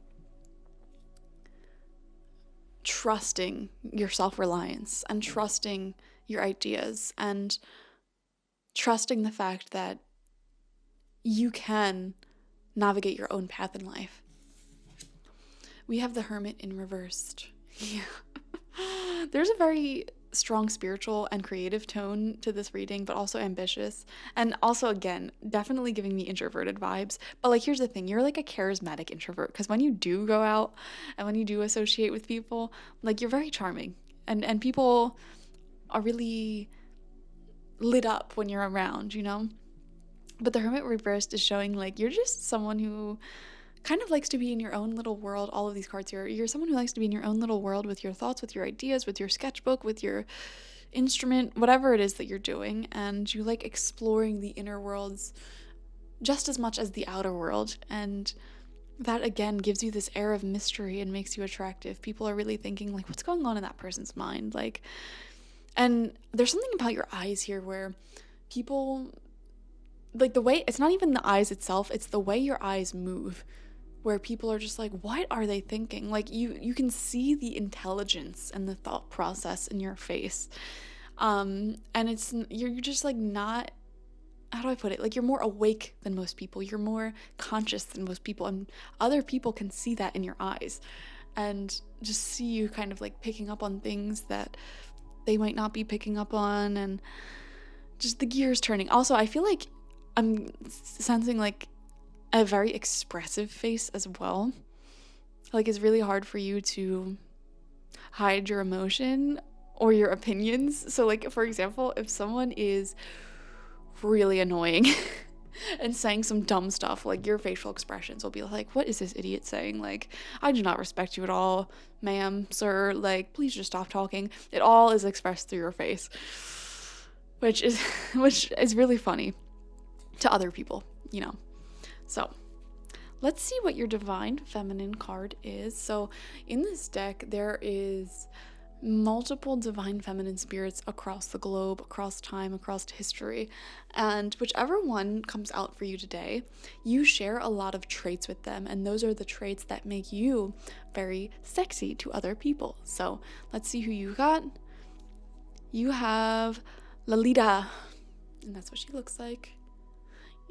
trusting your self-reliance and trusting your ideas and trusting the fact that you can navigate your own path in life. We have the Hermit in reversed. Yeah. There's a very strong spiritual and creative tone to this reading, but also ambitious. And also, again, definitely giving me introverted vibes. But like, here's the thing, you're like a charismatic introvert, because when you do go out and when you do associate with people, like, you're very charming. And people are really lit up when you're around, you know? But the Hermit reversed is showing like you're just someone who kind of likes to be in your own little world. All of these cards here, you're someone who likes to be in your own little world with your thoughts, with your ideas, with your sketchbook, with your instrument, whatever it is that you're doing, and you like exploring the inner worlds just as much as the outer world. And that again gives you this air of mystery and makes you attractive. People are really thinking like, what's going on in that person's mind? Like, and there's something about your eyes here where people, like, the way, it's not even the eyes itself, it's the way your eyes move, where people are just like, what are they thinking? Like, you can see the intelligence and the thought process in your face. And you're just like not, how do I put it? Like, you're more awake than most people. You're more conscious than most people. And other people can see that in your eyes and just see you kind of like picking up on things that they might not be picking up on, and just the gears turning. Also, I feel like I'm sensing like a very expressive face as well. Like, it's really hard for you to hide your emotion or your opinions. So like, for example, if someone is really annoying and saying some dumb stuff, like, your facial expressions will be like, what is this idiot saying? Like, I do not respect you at all, ma'am, sir, like, please just stop talking. It all is expressed through your face, which is really funny to other people, you know. So let's see what your Divine Feminine card is. So in this deck, there is multiple divine feminine spirits across the globe, across time, across history. And whichever one comes out for you today, you share a lot of traits with them. And those are the traits that make you very sexy to other people. So let's see who you got. You have Lalita, and that's what she looks like.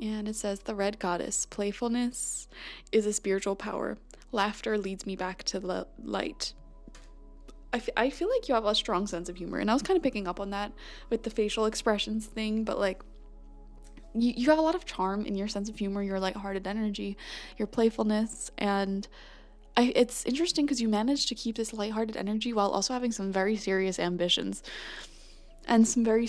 And it says, the red goddess, playfulness is a spiritual power. Laughter leads me back to the light. I feel like you have a strong sense of humor, and I was kind of picking up on that with the facial expressions thing, but like you have a lot of charm in your sense of humor, your lighthearted energy, your playfulness, and it's interesting because you managed to keep this lighthearted energy while also having some very serious ambitions and some very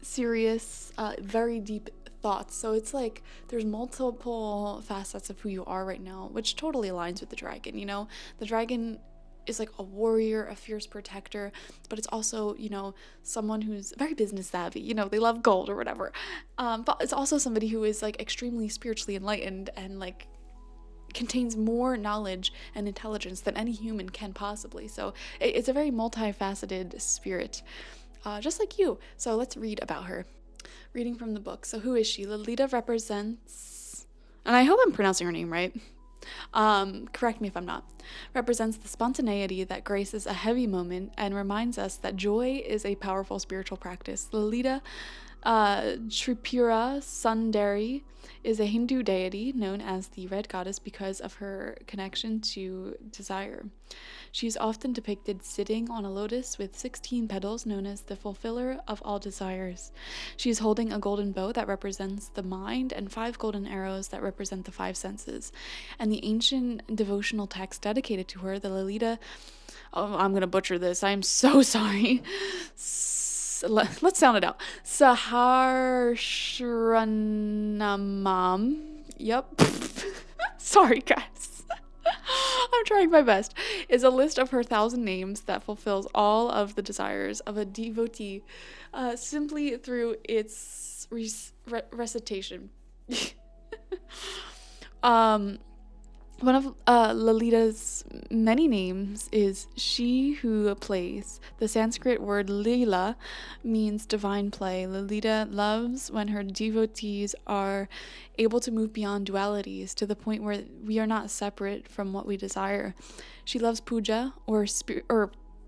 serious, very deep thoughts. So it's like there's multiple facets of who you are right now, which totally aligns with the dragon. You know, the dragon is like a warrior, a fierce protector, but it's also, you know, someone who's very business savvy, you know, they love gold or whatever, but it's also somebody who is like extremely spiritually enlightened and like contains more knowledge and intelligence than any human can possibly. So it's a very multifaceted spirit, just like you. So let's read about her. Reading from the book. So who is she? Lolita represents, and I hope I'm pronouncing her name right, correct me if I'm not, represents the spontaneity that graces a heavy moment and reminds us that joy is a powerful spiritual practice. Lolita Tripura Sundari is a Hindu deity known as the Red Goddess because of her connection to desire. She is often depicted sitting on a lotus with 16 petals, known as the fulfiller of all desires. She is holding a golden bow that represents the mind and 5 golden arrows that represent the 5 senses. And the ancient devotional text dedicated to her, the Lalita, oh, I'm going to butcher this, I'm so sorry. Let's sound it out. Saharshranamam. Yep. Sorry, guys. I'm trying my best. Is a list of her 1,000 names that fulfills all of the desires of a devotee simply through its recitation. One of Lalita's many names is she who plays. The Sanskrit word Leela means divine play. Lalita loves when her devotees are able to move beyond dualities to the point where we are not separate from what we desire. She loves puja or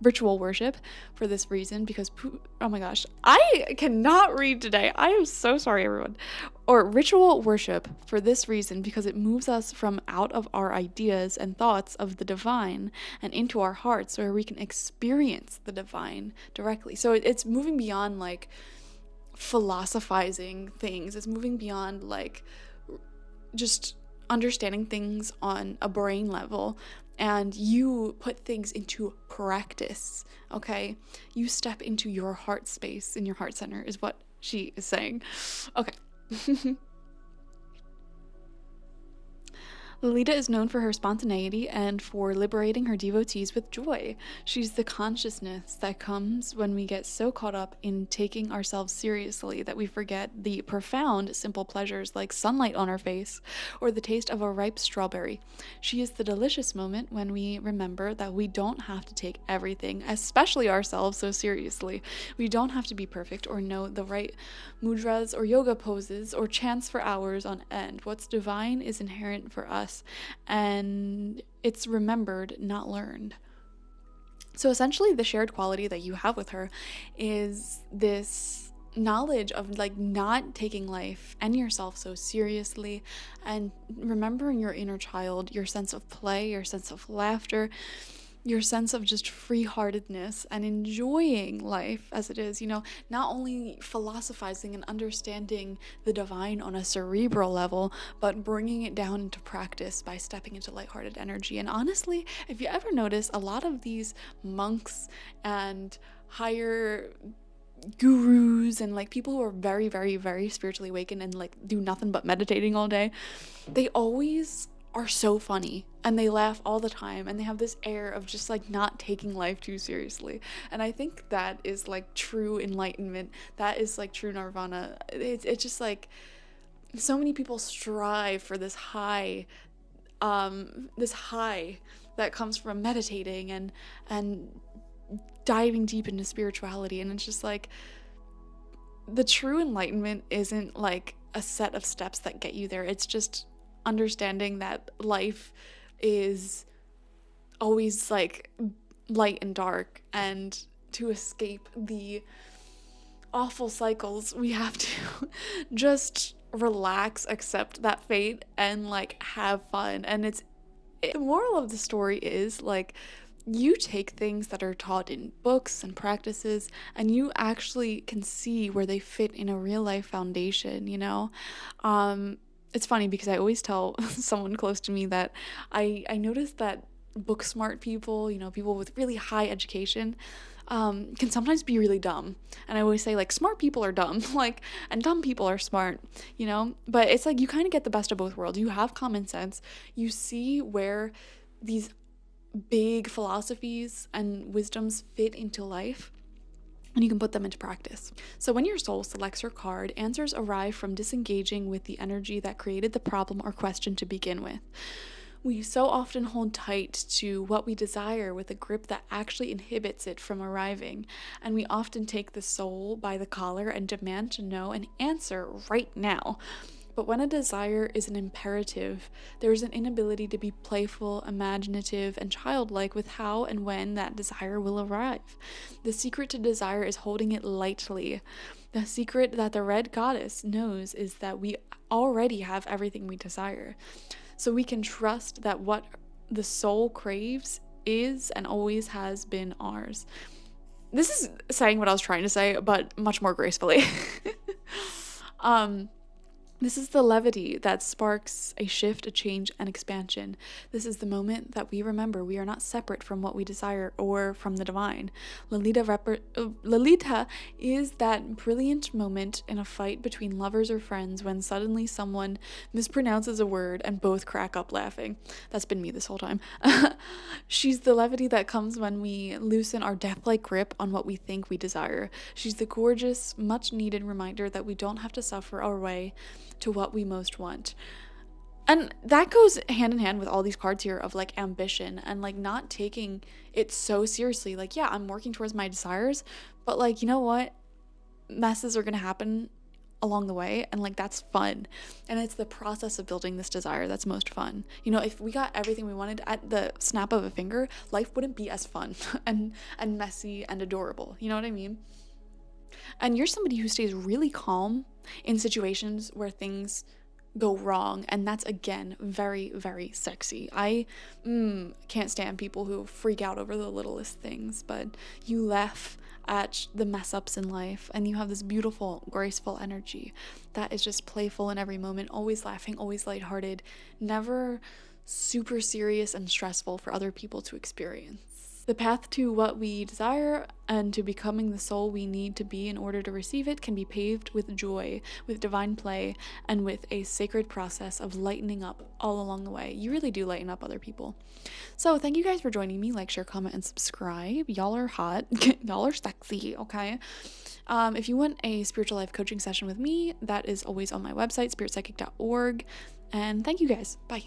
ritual worship for this reason because oh my gosh, I cannot read today. I am so sorry, everyone. Or ritual worship for this reason because it moves us from out of our ideas and thoughts of the divine and into our hearts where we can experience the divine directly. So it's moving beyond like philosophizing things. It's moving beyond like just understanding things on a brain level, and you put things into practice, okay? You step into your heart space, in your heart center is what she is saying. Okay. Lolita is known for her spontaneity and for liberating her devotees with joy. She's the consciousness that comes when we get so caught up in taking ourselves seriously that we forget the profound, simple pleasures like sunlight on our face or the taste of a ripe strawberry. She is the delicious moment when we remember that we don't have to take everything, especially ourselves, so seriously. We don't have to be perfect or know the right mudras or yoga poses or chants for hours on end. What's divine is inherent for us, and it's remembered, not learned. So essentially the shared quality that you have with her is this knowledge of like not taking life and yourself so seriously and remembering your inner child, your sense of play, your sense of laughter, your sense of just free-heartedness and enjoying life as it is, you know, not only philosophizing and understanding the divine on a cerebral level, but bringing it down into practice by stepping into lighthearted energy. And honestly, if you ever notice, a lot of these monks and higher gurus and like people who are very, very, very spiritually awakened and like do nothing but meditating all day, they always are so funny and they laugh all the time and they have this air of just like not taking life too seriously. And I think that is like true enlightenment. That is like true nirvana. It's just like so many people strive for this high that comes from meditating and diving deep into spirituality. And it's just like, the true enlightenment isn't like a set of steps that get you there. It's just understanding that life is always like light and dark, and to escape the awful cycles, we have to just relax, accept that fate, and like have fun. And the moral of the story is like, you take things that are taught in books and practices, and you actually can see where they fit in a real life foundation, you know? It's funny because I always tell someone close to me that I noticed that book smart people, you know, people with really high education, can sometimes be really dumb. And I always say, like, smart people are dumb, like, and dumb people are smart, you know? But it's like, you kind of get the best of both worlds. You have common sense. You see where these big philosophies and wisdoms fit into life, and you can put them into practice. So when your soul selects your card, answers arrive from disengaging with the energy that created the problem or question to begin with. We so often hold tight to what we desire with a grip that actually inhibits it from arriving, and we often take the soul by the collar and demand to know an answer right now. But when a desire is an imperative, there is an inability to be playful, imaginative, and childlike with how and when that desire will arrive. The secret to desire is holding it lightly. The secret that the Red Goddess knows is that we already have everything we desire. So we can trust that what the soul craves is and always has been ours. This is saying what I was trying to say, but much more gracefully. This is the levity that sparks a shift, a change, and expansion. This is the moment that we remember we are not separate from what we desire or from the divine. Lalita is that brilliant moment in a fight between lovers or friends when suddenly someone mispronounces a word and both crack up laughing. That's been me this whole time. She's the levity that comes when we loosen our death-like grip on what we think we desire. She's the gorgeous, much-needed reminder that we don't have to suffer our way to what we most want. And that goes hand in hand with all these cards here of like ambition and like not taking it so seriously. Like, yeah, I'm working towards my desires, but like, you know what? Messes are going to happen along the way, and like that's fun. And it's the process of building this desire that's most fun. You know, if we got everything we wanted at the snap of a finger, life wouldn't be as fun and messy and adorable. You know what I mean? And you're somebody who stays really calm in situations where things go wrong, and that's again very, very sexy. I can't stand people who freak out over the littlest things, but you laugh at the mess ups in life, and you have this beautiful, graceful energy that is just playful in every moment, always laughing, always lighthearted, never super serious and stressful for other people to experience. The path to what we desire and to becoming the soul we need to be in order to receive it can be paved with joy, with divine play, and with a sacred process of lightening up all along the way. You really do lighten up other people. So thank you guys for joining me. Like, share, comment, and subscribe. Y'all are hot. Y'all are sexy, okay? If you want a spiritual life coaching session with me, that is always on my website, spiritpsychic.org. And thank you guys. Bye.